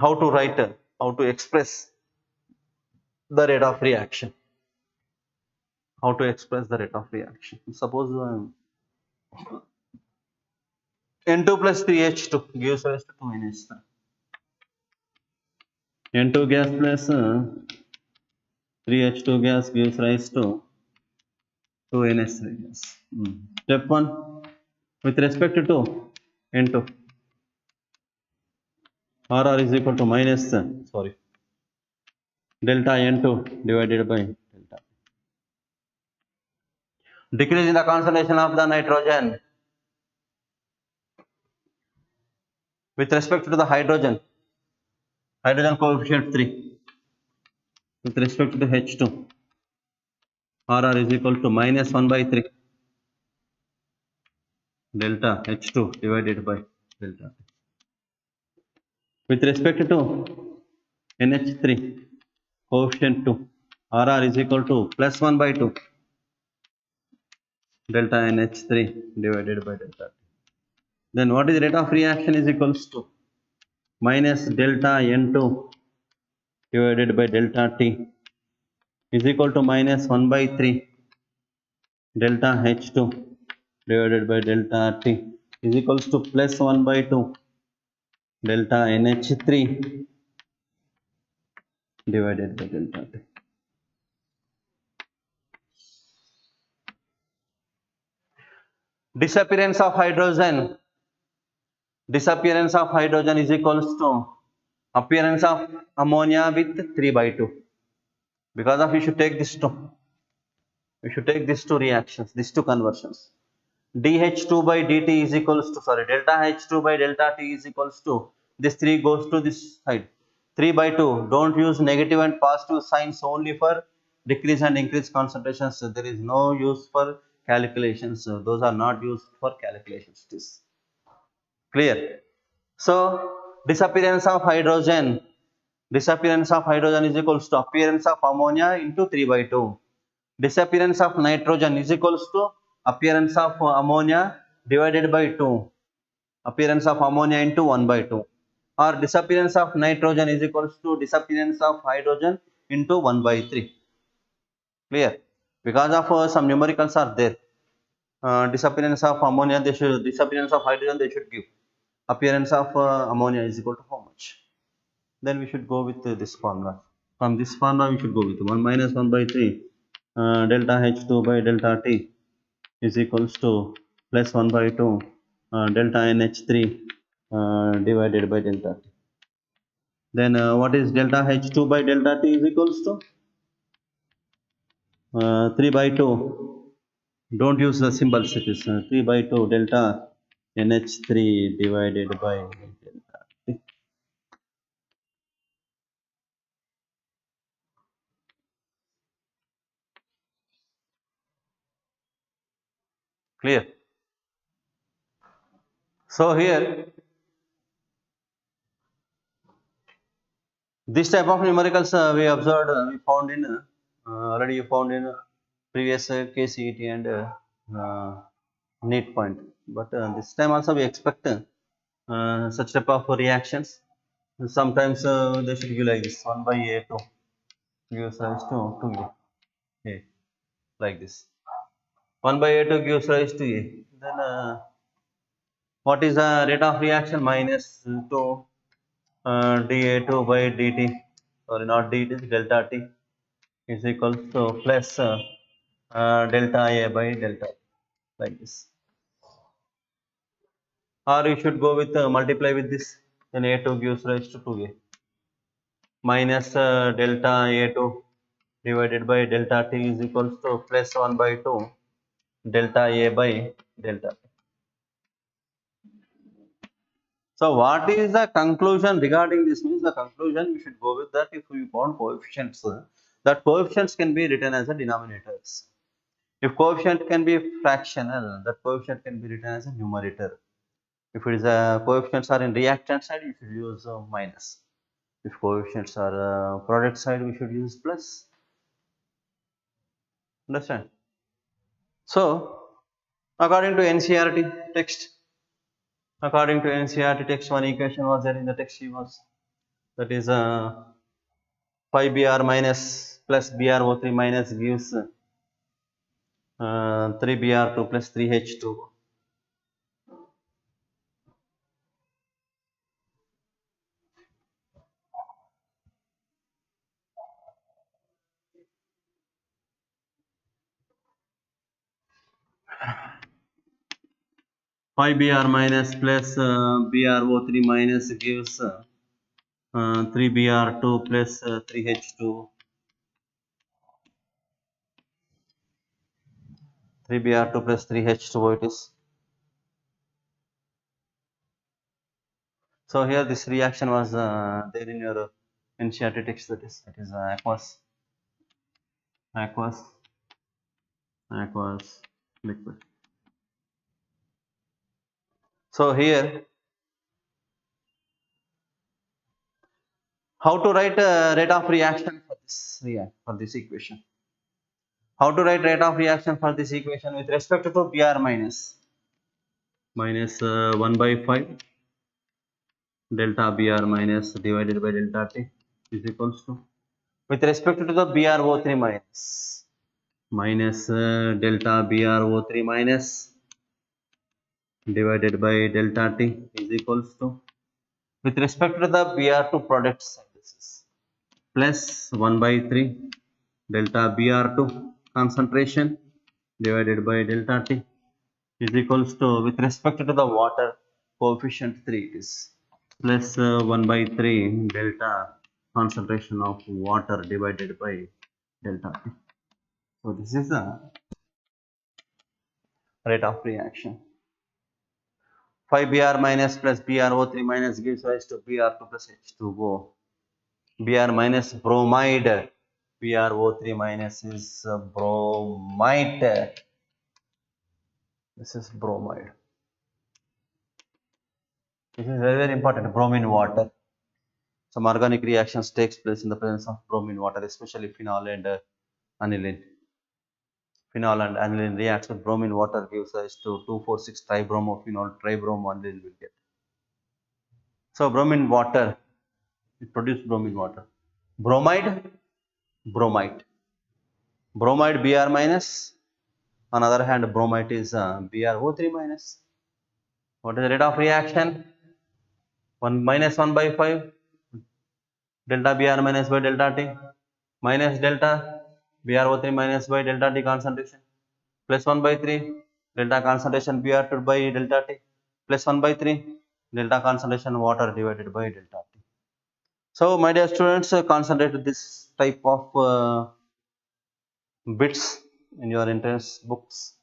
how to write, how to express the rate of reaction. How to express the rate of reaction. Suppose N2 plus 3H2 gives rise to 2NH3. N2 gas plus 3H2 gas gives rise to 2NH3 gas. Step 1, with respect to N2, RR is equal to minus delta N2 divided by delta. Decrease in the concentration of the nitrogen with respect to the hydrogen coefficient 3, with respect to the H2, RR is equal to minus 1 by 3 delta H2 divided by delta. With respect to NH3 coefficient 2, RR is equal to plus 1 by 2 delta NH3 divided by delta T. Then what is the rate of reaction is equals to minus delta N2 divided by delta T is equal to minus 1 by 3 delta H2 divided by delta T is equals to plus 1 by 2 delta NH3 divided by delta T. Disappearance of hydrogen is equals to appearance of ammonia with 3 by 2. Because of we should take these two reactions, these two conversions. dH2 by dt is equals to delta H2 by delta T is equals to, this 3 goes to this side, 3 by 2. Don't use negative and positive signs only for decrease and increase concentrations. There is no use for calculations. Those are not used for calculations. It is clear. So disappearance of hydrogen is equals to appearance of ammonia into 3 by 2. Disappearance of nitrogen is equals to appearance of ammonia divided by 2. Appearance of ammonia into 1 by 2. Or disappearance of nitrogen is equals to disappearance of hydrogen into 1 by 3. Clear? Because of some numericals are there. Disappearance of ammonia, disappearance of hydrogen, they should give. Appearance of ammonia is equal to how much? Then we should go with this formula. From this formula, we should go with 1 minus 1 by 3 delta H2 by delta T is equals to plus 1 by 2 delta NH3 divided by delta T. Then what is delta H2 by delta T is equals to 3 by 2. Don't use the symbols. It is 3 by 2 delta NH3 divided by delta T. Clear? So here, this type of numericals we observed, we found in already you found in previous KCET and NEET point. But this time also we expect such type of reactions. Sometimes they should give like this 1 by A2 gives rise to 2A, like this. 1 by A2 gives rise to A. Then what is the rate of reaction? Minus 2 dA2 by dt, sorry not dt, delta T is equal to plus delta A by delta T, like this. Or you should go with multiply with this, then A2 gives rise to 2A minus delta A2 divided by delta T is equals to plus 1 by 2 delta A by delta T. So what is the conclusion regarding this? Means the conclusion we should go with that if we found coefficients, that coefficients can be written as a denominators. If coefficient can be fractional, that coefficient can be written as a numerator. If it is a coefficients are in reactant side, you should use minus. If coefficients are product side, we should use plus. Understand? So according to NCERT text, one equation was there in the text was, that is 5Br minus plus BrO3 minus gives 3Br2 plus 3H2. 5Br minus plus BrO3 minus gives 3Br2 plus 3H2. 3Br2 plus 3H2 it is. So here this reaction was there in your NCERT text, that is aqueous liquid. So here how to write rate of reaction for this equation? How to write rate of reaction for this equation with respect to Br minus 1 by 5 delta Br minus divided by delta T is equals to, with respect to the BrO3 minus delta BrO3 minus divided by delta T is equals to, with respect to the Br2 product synthesis, plus 1 by 3 delta Br2 concentration divided by delta T is equals to, with respect to the water coefficient 3 is plus 1 by 3 delta concentration of water divided by delta T. So this is the rate of reaction. 5Br minus plus BrO3 minus gives rise to Br2 plus H2O. Br minus bromide. BrO3 minus is bromide. This is bromide. This is very, very important. Bromine water. Some organic reactions takes place in the presence of bromine water, especially phenol and aniline. Phenol and aniline reacts with bromine water, gives rise to 2,4,6 tribromophenol, tribromoaniline will get. So bromine water, it produces bromine water. Bromide, bromide. Bromide Br minus. On other hand, bromide is BrO3 minus. What is the rate of reaction? 1 minus 1 by 5 delta Br minus by delta T minus delta BrO3 minus by delta T concentration plus 1 by 3 delta concentration Br2 by delta T plus 1 by 3 delta concentration water divided by delta T. So my dear students, concentrate this type of bits in your entrance books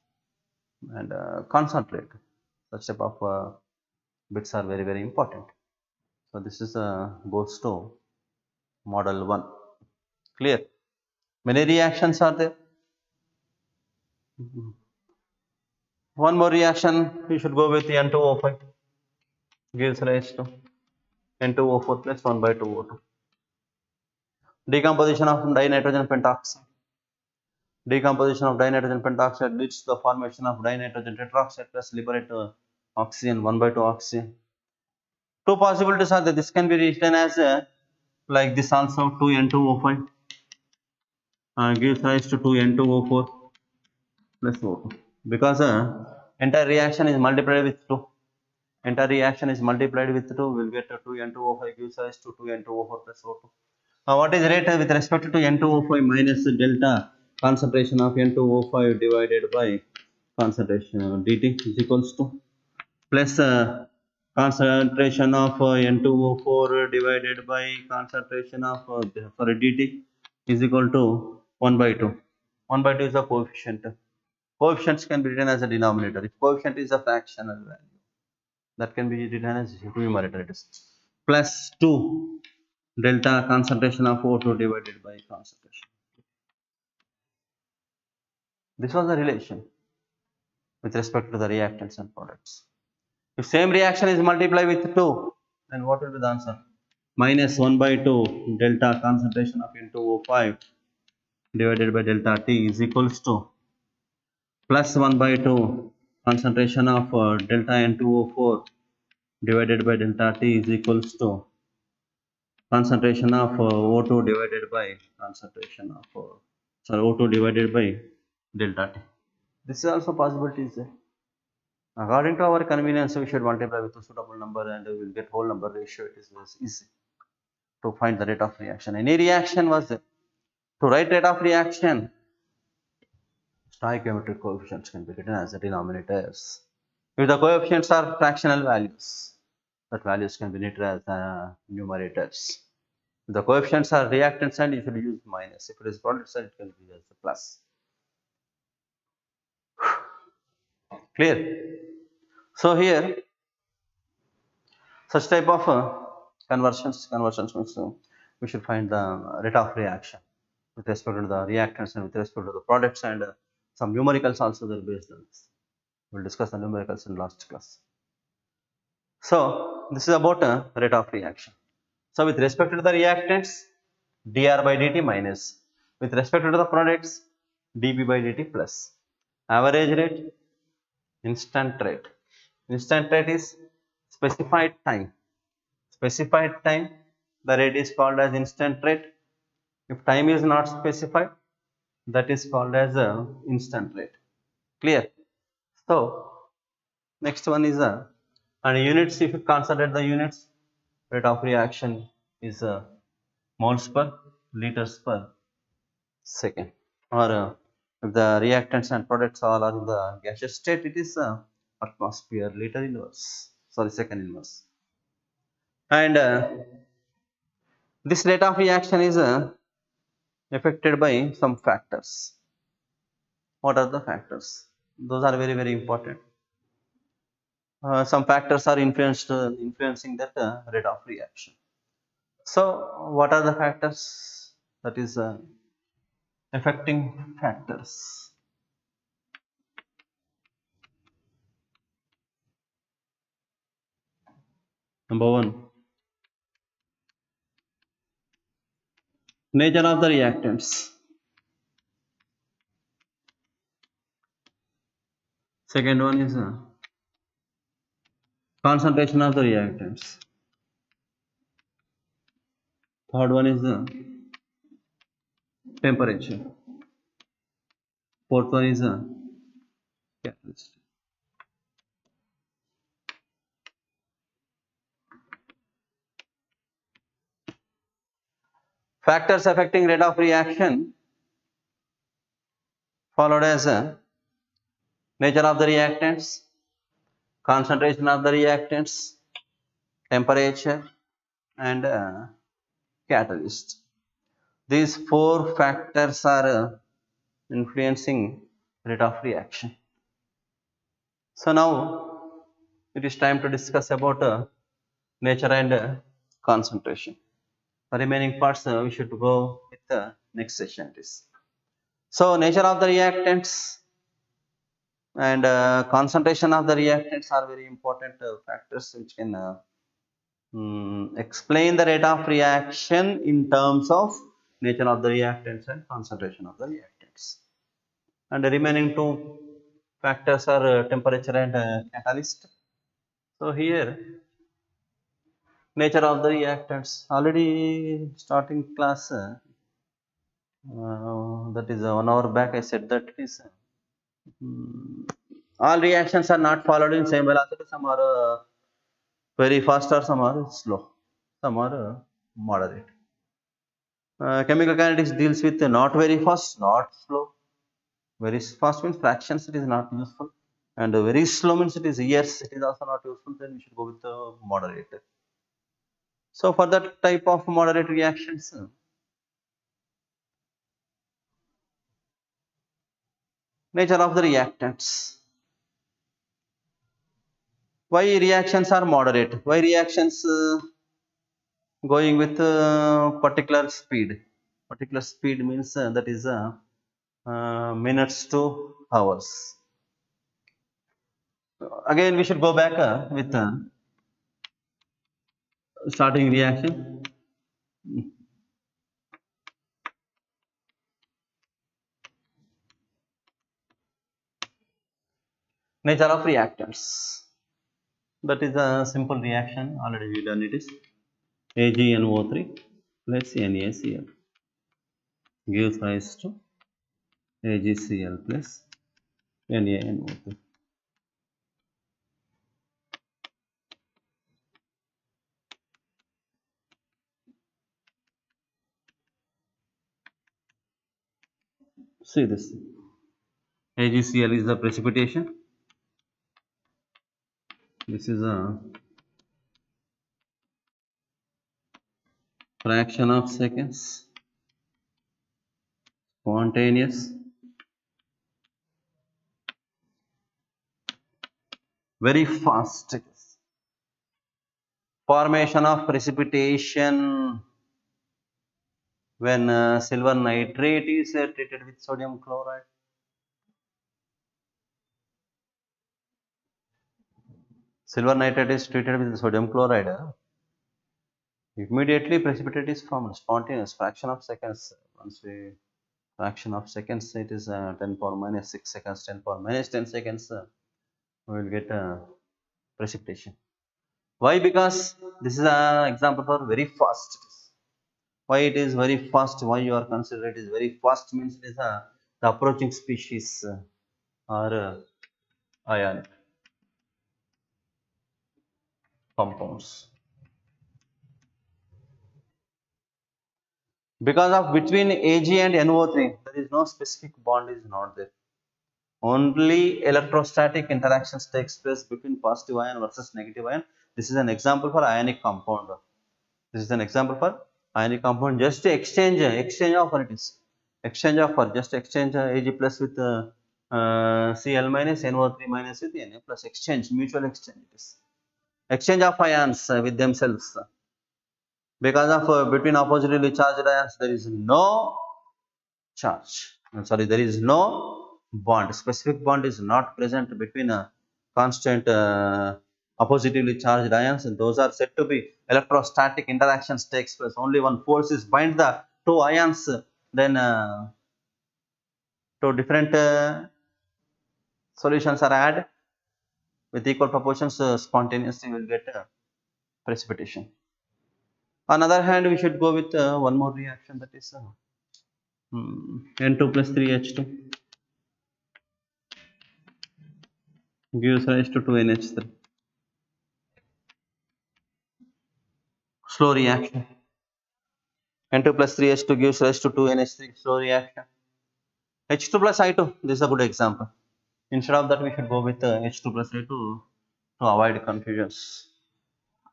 and concentrate. Such type of bits are very, very important. So this is goes to model 1. Clear? Many reactions are there. One more reaction we should go with N2O5, gives rise to N2O4 plus 1 by 2O2. Decomposition of dinitrogen pentoxide. Decomposition of dinitrogen pentoxide leads to the formation of dinitrogen tetroxide plus liberate oxygen, 1 by 2 oxygen. Two possibilities are there. This can be written as like this also, 2N2O5 gives rise to 2N2O4 plus O2, because entire reaction is multiplied with 2. Entire reaction is multiplied with 2, will get 2N2O5 gives rise to 2N2O4 plus O2. Now what is rate with respect to N2O5 minus delta concentration of N2O5 divided by concentration dt is equals to, plus concentration of N2O4 divided by concentration of dt is equal to 1 by 2. 1 by 2 is a coefficient. Coefficients can be written as a denominator. If coefficient is a fractional value, that can be written as numerator. It is plus 2 delta concentration of O2 divided by concentration. This was the relation with respect to the reactants and products. If same reaction is multiplied with 2, then what will be the answer? minus 1 by 2 delta concentration of N2O5 divided by delta T is equals to plus 1 by 2 concentration of delta N2O4 divided by delta T is equals to concentration of O2 divided by concentration of O2 divided by delta T. This is also possibilities there. According to our convenience, we should multiply with a suitable number and we will get whole number ratio. It is easy to find the rate of reaction. Any reaction was there. To write rate of reaction, stoichiometric coefficients can be written as the denominators. If the coefficients are fractional values, that values can be written as the numerators. If the coefficients are reactant side, you should use minus. If it is product side, it can be as the plus. Clear? So here, such type of conversions means we should find the rate of reaction with respect to the reactants and with respect to the products, and some numericals also are based on this. We'll discuss the numericals in last class. So this is about rate of reaction. So with respect to the reactants, dr by dt minus. With respect to the products, dp by dt plus. Average rate, instant rate. Instant rate is specified time. Specified time, the rate is called as instant rate. If time is not specified, that is called as a instant rate. Clear? So next one is and units. If you consider the units, rate of reaction is moles per liters per second. Or if the reactants and products all are in the gaseous state, it is atmosphere liter inverse. Sorry, second inverse. And this rate of reaction is affected by some factors. What are the factors? Those are very, very important. Some factors are influencing that rate of reaction. So, what are the factors? That is affecting factors. Number one, nature of the reactants. Second one is concentration of the reactants. Third one is temperature. Fourth one is catalyst. Factors affecting rate of reaction followed as nature of the reactants, concentration of the reactants, temperature, and catalyst. These four factors are influencing rate of reaction. So now it is time to discuss about nature and concentration. The remaining parts we should go with the next session. So nature of the reactants and concentration of the reactants are very important factors which can explain the rate of reaction in terms of nature of the reactants and concentration of the reactants. And the remaining two factors are temperature and catalyst. So here, nature of the reactants. Already starting class, that is 1 hour back, I said that it is all reactions are not followed in same velocity. Some are very fast or some are slow. Some are moderate. Chemical kinetics deals with not very fast, not slow. Very fast means fractions, it is not useful. And very slow means it is years, it is also not useful. Then we should go with the moderate. So for that type of moderate reactions, nature of the reactants. Why reactions are moderate? Why reactions going with particular speed? Particular speed means that is minutes to hours. Again, we should go back with starting reaction. Nature of reactants. That is a simple reaction. Already we done it is AgNO3 plus NaCl gives rise to AgCl plus NaNO3. See this. AgCl is the precipitation. This is a fraction of seconds, spontaneous, very fast. Formation of precipitation when silver nitrate is treated with sodium chloride. Silver nitrate is treated with sodium chloride. Immediately precipitate is formed, spontaneous, fraction of seconds. Once we fraction of seconds, it is 10 power minus 6 seconds, 10 power minus 10 seconds, we will get precipitation. Why? Because this is an example for very fast. Why it is very fast? Why you are considered it is very fast means it is the approaching species are ionic compounds. Because of between Ag and NO3, there is no specific bond is not there. Only electrostatic interactions takes place between positive ion versus negative ion. This is an example for ionic compound. This is an example for ionic compound. Just exchange offer it is. Exchange offer. Just exchange Ag plus with Cl minus, NO3 minus with Na plus exchange, mutual exchange it is. Exchange of ions with themselves. Because of between oppositively charged ions, there is no charge. There is no bond. Specific bond is not present between a constant oppositively charged ions, and those are said to be electrostatic interactions takes place. Only one force is bind the two ions, then two different solutions are added with equal proportions. Spontaneously will get precipitation. On the other hand, we should go with one more reaction, that is N2 plus 3H2 gives rise to 2NH3. Slow reaction. N2 plus 3H2 gives rise to 2NH3, slow reaction. H2 plus I2, this is a good example. Instead of that, we should go with H2 plus I2 to avoid confusions.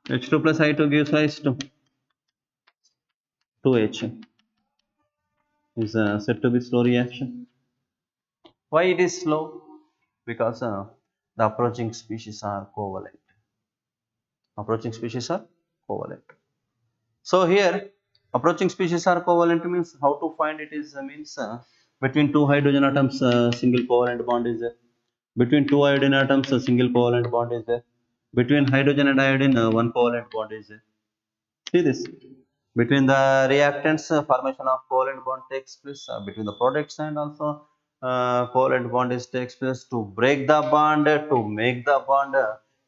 H2 plus I2 gives rise to 2H. Is said to be slow reaction. Why it is slow? Because the approaching species are covalent. Approaching species are covalent. So here, approaching species are covalent means how to find it is means between two hydrogen atoms, single covalent bond is there. Between two iodine atoms, a single covalent bond is there. Between hydrogen and iodine, one covalent bond is there. See this. Between the reactants, formation of covalent bond takes place. Between the products and also covalent bond is takes place. To break the bond, to make the bond,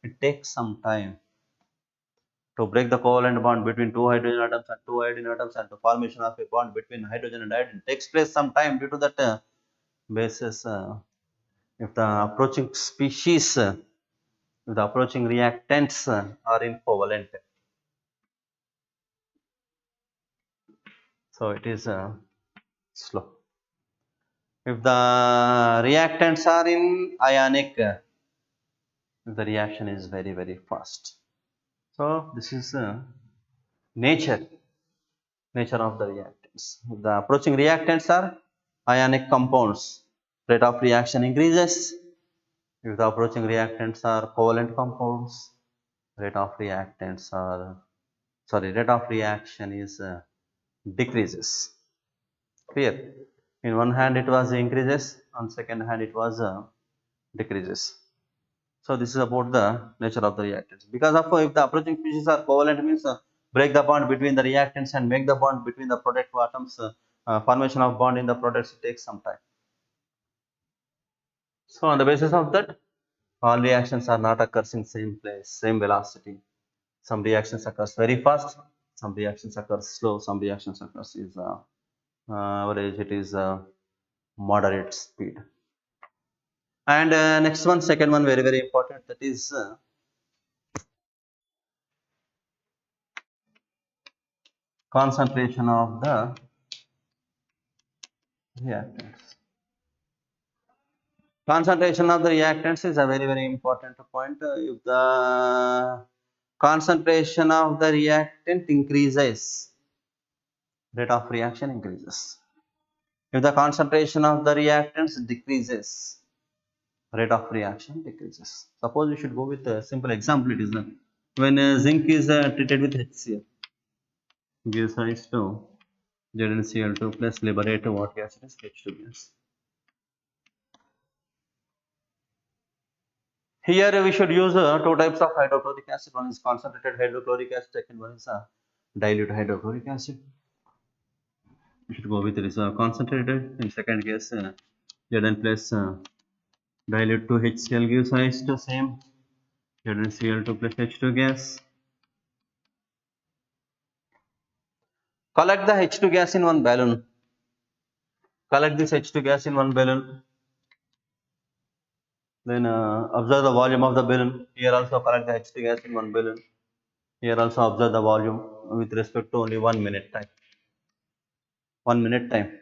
it takes some time. To break the covalent bond between two hydrogen atoms and two iodine atoms, and the formation of a bond between hydrogen and iodine takes place some time. Due to that basis, if the approaching species, if the approaching reactants are in covalent, so it is slow. If the reactants are in ionic, the reaction is very very fast. So this is nature of the reactants. If the approaching reactants are ionic compounds, rate of reaction increases. If the approaching reactants are covalent compounds, rate of reaction is decreases. Clear? In one hand it was increases, on second hand it was decreases. So this is about the nature of the reactants. Because of if the approaching species are covalent means break the bond between the reactants and make the bond between the product atoms. Formation of bond in the products takes some time. So on the basis of that, all reactions are not occurs in same place, same velocity. Some reactions occurs very fast, some reactions occurs slow, some reactions occurs is average, it is moderate speed. And next one, second one, very very important, that is concentration of the reactants. Concentration of the reactants is a very very important point. If the concentration of the reactant increases, rate of reaction increases. If the concentration of the reactants decreases, rate of reaction decreases. Suppose you should go with a simple example. It is when zinc is treated with HCl, gives rise to ZnCl2 plus liberate what gas? It is H2 gas. Here we should use two types of hydrochloric acid. One is concentrated hydrochloric acid, second one is dilute hydrochloric acid. We should go with this concentrated. In second case, Zn plus dilute to HCl gives rise to same ZnCl2 plus H2 gas. Collect the H2 gas in one balloon. Collect this H2 gas in one balloon. Then observe the volume of the balloon. Here also collect the H2 gas in one balloon. Here also observe the volume with respect to only 1 minute time. 1 minute time.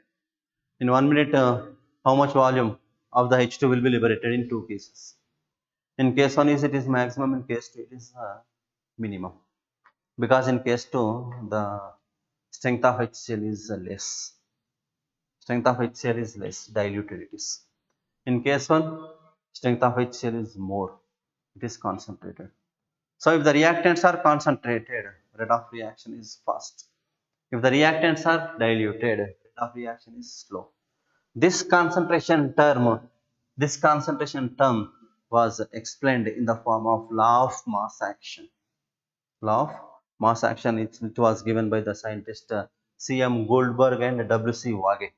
In 1 minute, how much volume of the H2 will be liberated in two cases. In case 1 is it is maximum, in case 2 it is minimum. Because in case 2 the strength of HCl is less. Strength of HCl is less, diluted it is. In case 1, strength of HCl is more, it is concentrated. So if the reactants are concentrated, rate of reaction is fast. If the reactants are diluted, rate of reaction is slow. This concentration term was explained in the form of law of mass action. Law of mass action, it was given by the scientist C.M. Goldberg and W.C. Wage.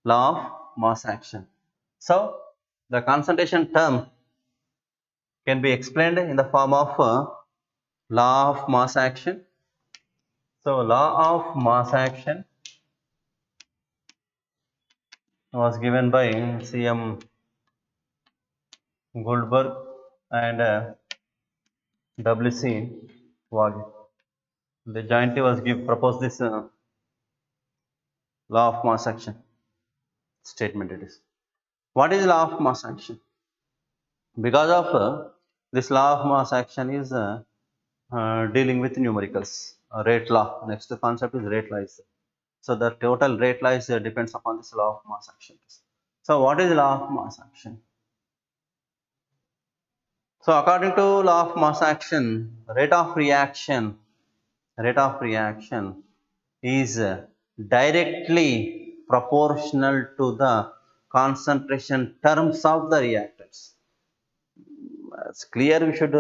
Law of mass action. So the concentration term can be explained in the form of law of mass action. So law of mass action was given by C.M. Goldberg and W.C. Wage. They jointly was proposed this law of mass action statement. It is. What is law of mass action? Because of this law of mass action is dealing with numericals. Rate law. Next concept is rate law. So the total rate law depends upon this law of mass action. So what is law of mass action? So according to law of mass action, rate of reaction is directly proportional to the concentration terms of the reactants. It's clear. We should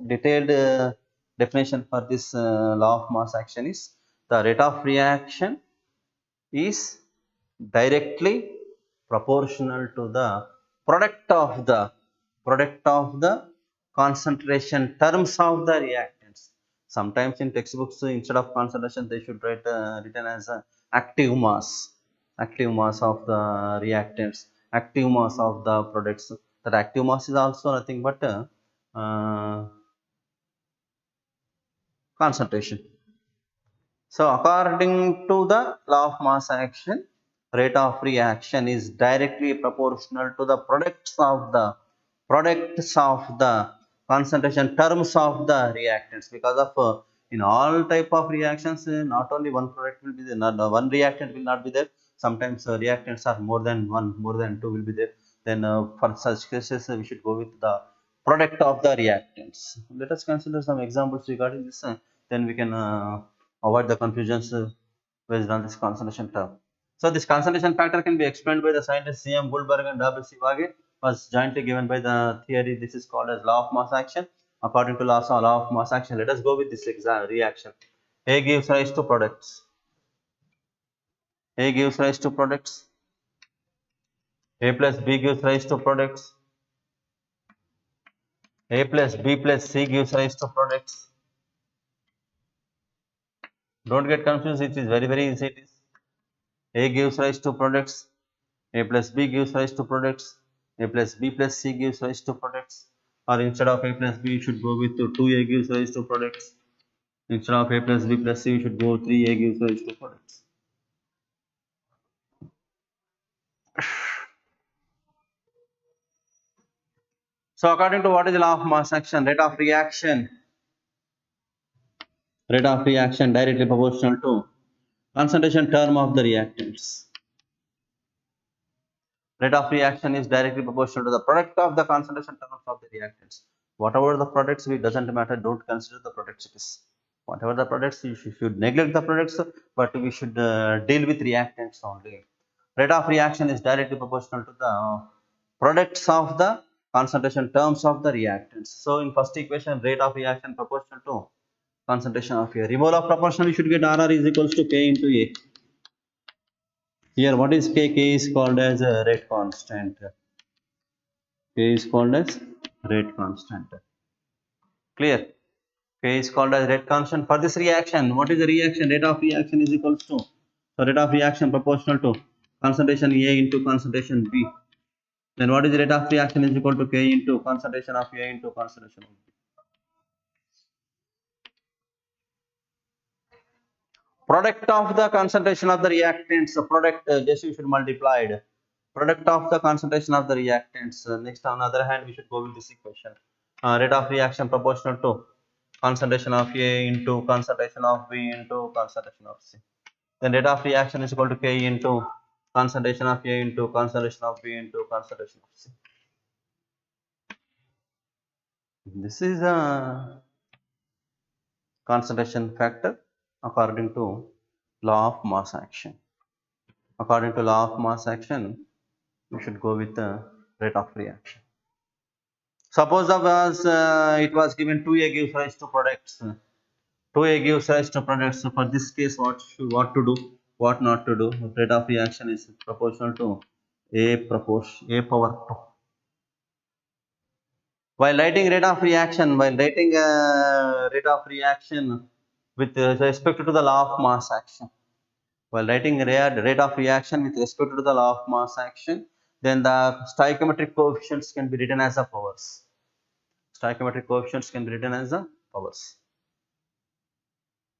detailed definition for this law of mass action is the rate of reaction is directly proportional to the product of the concentration terms of the reactants. Sometimes in textbooks, instead of concentration, they should write written as active mass of the reactants, active mass of the products. That active mass is also nothing but concentration. So according to the law of mass action, rate of reaction is directly proportional to the products of the concentration terms of the reactants. Because of in all type of reactions, not only one product will be there, not one reactant will not be there. Sometimes reactants are more than one, more than two will be there. Then for such cases, we should go with the product of the reactants. Let us consider some examples regarding this. Then we can avoid the confusions based on this concentration term. So this concentration factor can be explained by the scientists C.M. Goldberg and W.C. Wage, was jointly given by the theory. This is called as law of mass action. According to law of mass action, let us go with this reaction. A gives rise to products. A gives rise to products. A plus B gives rise to products. A plus B plus C gives rise to products. Don't get confused, it is very, very easy. It is. A gives rise to products. A plus B gives rise to products. A plus B plus C gives rise to products. Or instead of A plus B, you should go with 2A gives rise to products. Instead of A plus B plus C, you should go 3A gives rise to products. So according to what is the law of mass action, rate of reaction directly proportional to concentration term of the reactants. Rate of reaction is directly proportional to the product of the concentration terms of the reactants. Whatever the products, it doesn't matter, don't consider the products. It is whatever the products, you should neglect the products, but we should deal with reactants only. Rate of reaction is directly proportional to the products of the concentration terms of the reactants. So in first equation, rate of reaction proportional to concentration of A. Remove of proportion, you should get RR is equals to K into A. Here what is K? K is called as a rate constant. K is called as rate constant. Clear? K is called as rate constant. For this reaction, what is the reaction? Rate of reaction is equals to, so rate of reaction proportional to concentration A into concentration B. Then what is the rate of reaction is equal to K into concentration of A into concentration of B. Product of the concentration of the reactants, product just you should multiply it. Product of the concentration of the reactants. Next, on the other hand, we should go with this equation. Rate of reaction proportional to concentration of A into concentration of B into concentration of C. Then rate of reaction is equal to K into concentration of A into concentration of B into concentration of C. This is a concentration factor according to law of mass action. According to law of mass action, we should go with the rate of reaction. Suppose it was given 2A gives rise to products. 2A gives rise to products. So for this case, what to do, what not to do? Rate of reaction is proportional to A power 2. While writing rate of reaction, with respect to the law of mass action, while writing rate of reaction with respect to the law of mass action, then the stoichiometric coefficients can be written as the powers. Stoichiometric coefficients can be written as the powers.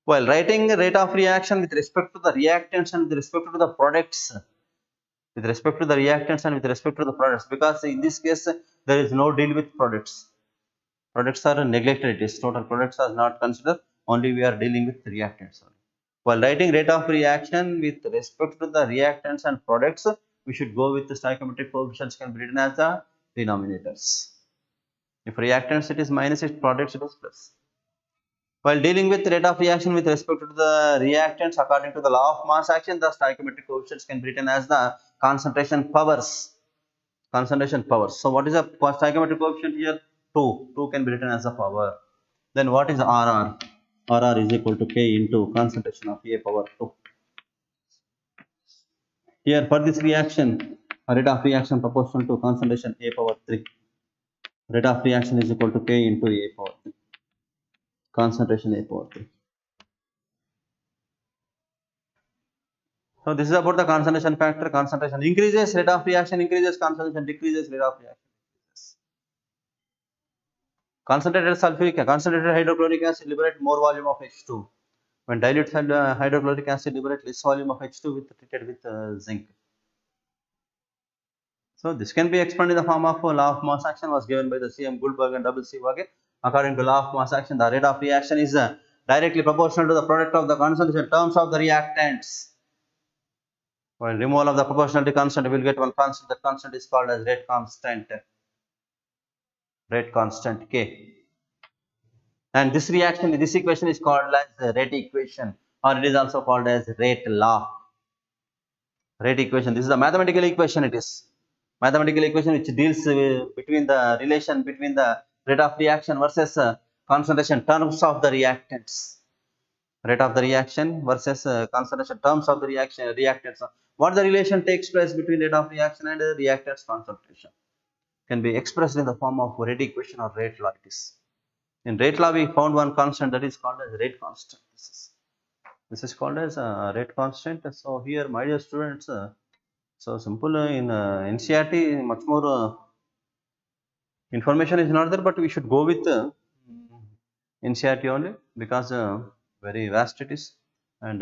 While writing rate of reaction with respect to the reactants and with respect to the products, because in this case there is no deal with products. Products are neglected. It is total products are not considered. Only we are dealing with reactants. While writing rate of reaction with respect to the reactants and products, we should go with the stoichiometric coefficients can be written as the denominators. If reactants it is minus, if products it is plus. While dealing with rate of reaction with respect to the reactants according to the law of mass action, the stoichiometric coefficients can be written as the concentration powers. So what is the stoichiometric coefficient here? 2. 2 can be written as a power. Then what is RR? RR is equal to K into concentration of A power 2. Here for this reaction, rate of reaction proportional to concentration A power 3. Rate of reaction is equal to K into A power 3. Concentration A power 3. So this is about the concentration factor. Concentration increases, rate of reaction increases, concentration decreases, rate of reaction decreases. Concentrated hydrochloric acid liberate more volume of H2. When dilute hydrochloric acid liberate less volume of H2 treated with zinc. So this can be explained in the form of law of mass action was given by the C.M. Goldberg and W.C. Wagen. According to law of mass action, the rate of reaction is directly proportional to the product of the concentration terms of the reactants. While removal of the proportionality constant, we will get one constant. That constant is called as rate constant K. And this equation is called as the rate equation, or it is also called as rate law. Rate equation. This is a mathematical equation. It is mathematical equation which deals between the relation between the rate of reaction versus concentration terms of the reactants. rate of the reaction versus concentration terms of the reactants. What the relation takes place between rate of reaction and reactants concentration can be expressed in the form of rate equation or rate law. It is in rate law we found one constant that is called as rate constant. This is called as rate constant. So here, my dear students, so simple in NCERT, much more information is not there, but we should go with NCERT only because very vast it is, and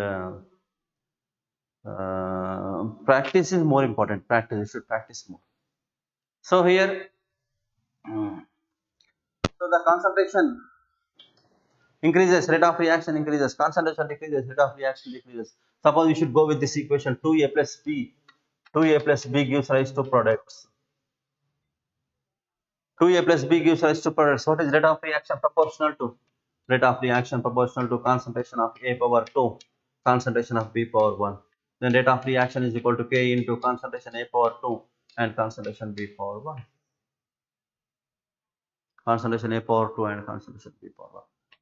practice is more important. Practice, you should practice more. So here, so the concentration increases, rate of reaction increases, concentration decreases, rate of reaction decreases. Suppose we should go with this equation 2A plus B. 2A plus B gives rise to products. 2A plus B gives rise to products. What is rate of reaction proportional to? Rate of reaction proportional to concentration of A power 2, concentration of B power 1. Then rate of reaction is equal to K into concentration A power 2 and concentration B power 1. Concentration A power 2 and concentration B power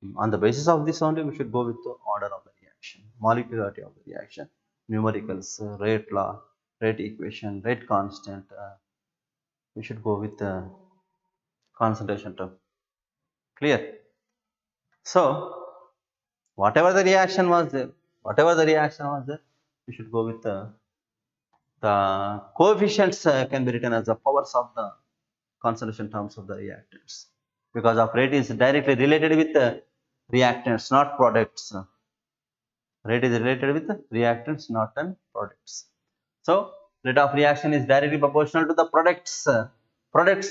1. On the basis of this only, we should go with the order of the reaction, molecularity of the reaction, numericals, rate law, rate equation, rate constant. We should go with the concentration term. Clear? So, whatever the reaction was there, we should go with the coefficients can be written as the powers of the concentration terms of the reactants, because of rate is directly related with the reactants, not products. Rate is related with the reactants, not and products. So, rate of reaction is directly proportional to the products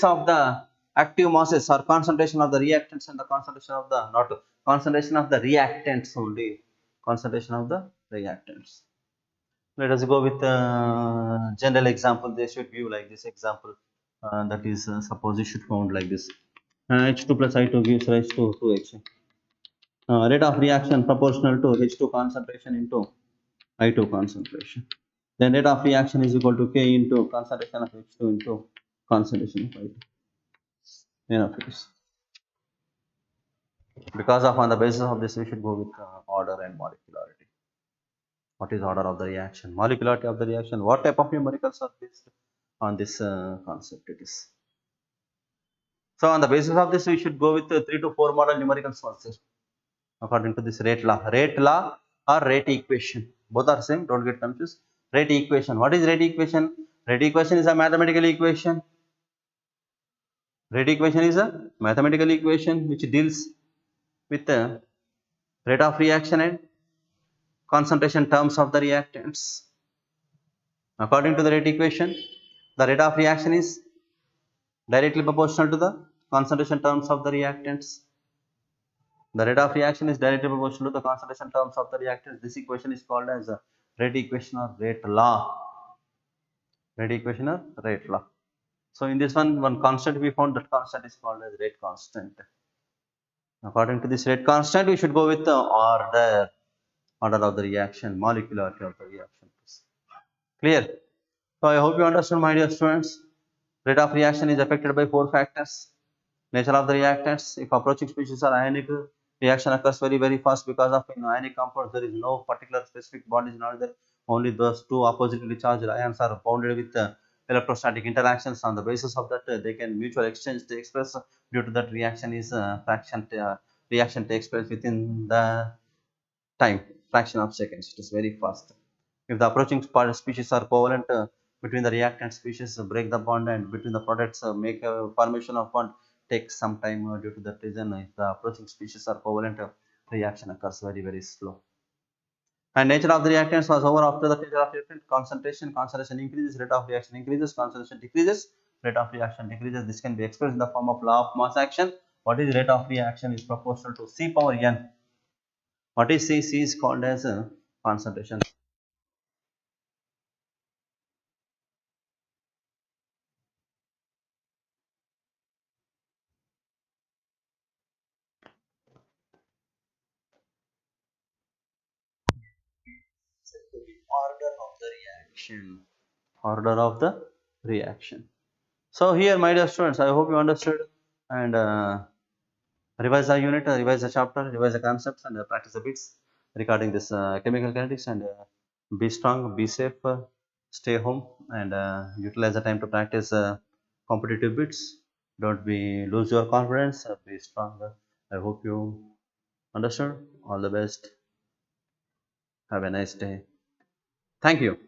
of the active masses or concentration of the reactants and the concentration of the not concentration of the reactants only, concentration of the reactants. Let us go with general example. They should give like this example, that is suppose you should found like this. H2 plus I2 gives rise to 2H. Rate of reaction proportional to H2 concentration into I2 concentration. Then rate of reaction is equal to K into concentration of H2 into concentration of I2. Enough it is. Because of on the basis of this, we should go with order and molecularity. What is order of the reaction? Molecularity of the reaction. What type of numericals are based on this concept? It is. So on the basis of this, we should go with 3 to 4 model numericals first, according to this rate law. Rate law or rate equation. Both are same. Don't get confused. Rate equation. What is rate equation? Rate equation is a mathematical equation. Rate equation is a mathematical equation which deals with the rate of reaction and concentration terms of the reactants. According to the rate equation, the rate of reaction is directly proportional to the concentration terms of the reactants. The rate of reaction is directly proportional to the concentration terms of the reactants. This equation is called as a rate equation or rate law. Rate equation or rate law. So in this one constant we found, that constant is called as rate constant. According to this rate constant, we should go with the order of the reaction, molecularity of the reaction. Clear? So I hope you understand, my dear students. Rate of reaction is affected by 4 factors. Nature of the reactants. If approaching species are ionic, reaction occurs very fast, because of in ionic compounds there is no particular specific bond is not there. Only those two oppositely charged ions are bounded with electrostatic interactions. On the basis of that, they can mutual exchange to express. Due to that, reaction is reaction takes place within the time, fraction of seconds. It is very fast. If the approaching species are covalent, between the reactant species break the bond, and between the products make a formation of bond takes some time. Due to that reason, if the approaching species are covalent, reaction occurs very slow. And nature of the reactants was over after the nature of reactant. Concentration increases, rate of reaction increases, concentration decreases, rate of reaction decreases. This can be expressed in the form of law of mass action. What is rate of reaction is proportional to C power n. What is C? C is called as concentration. Order of the reaction. Order of the reaction. So here, my dear students, I hope you understood, and revise the unit, revise the chapter, revise the concepts, and practice the bits. regarding this chemical kinetics. And be strong, be safe, stay home, and utilize the time to practice competitive bits. Don't be lose your confidence. Be stronger. I hope you understood. All the best. Have a nice day. Thank you.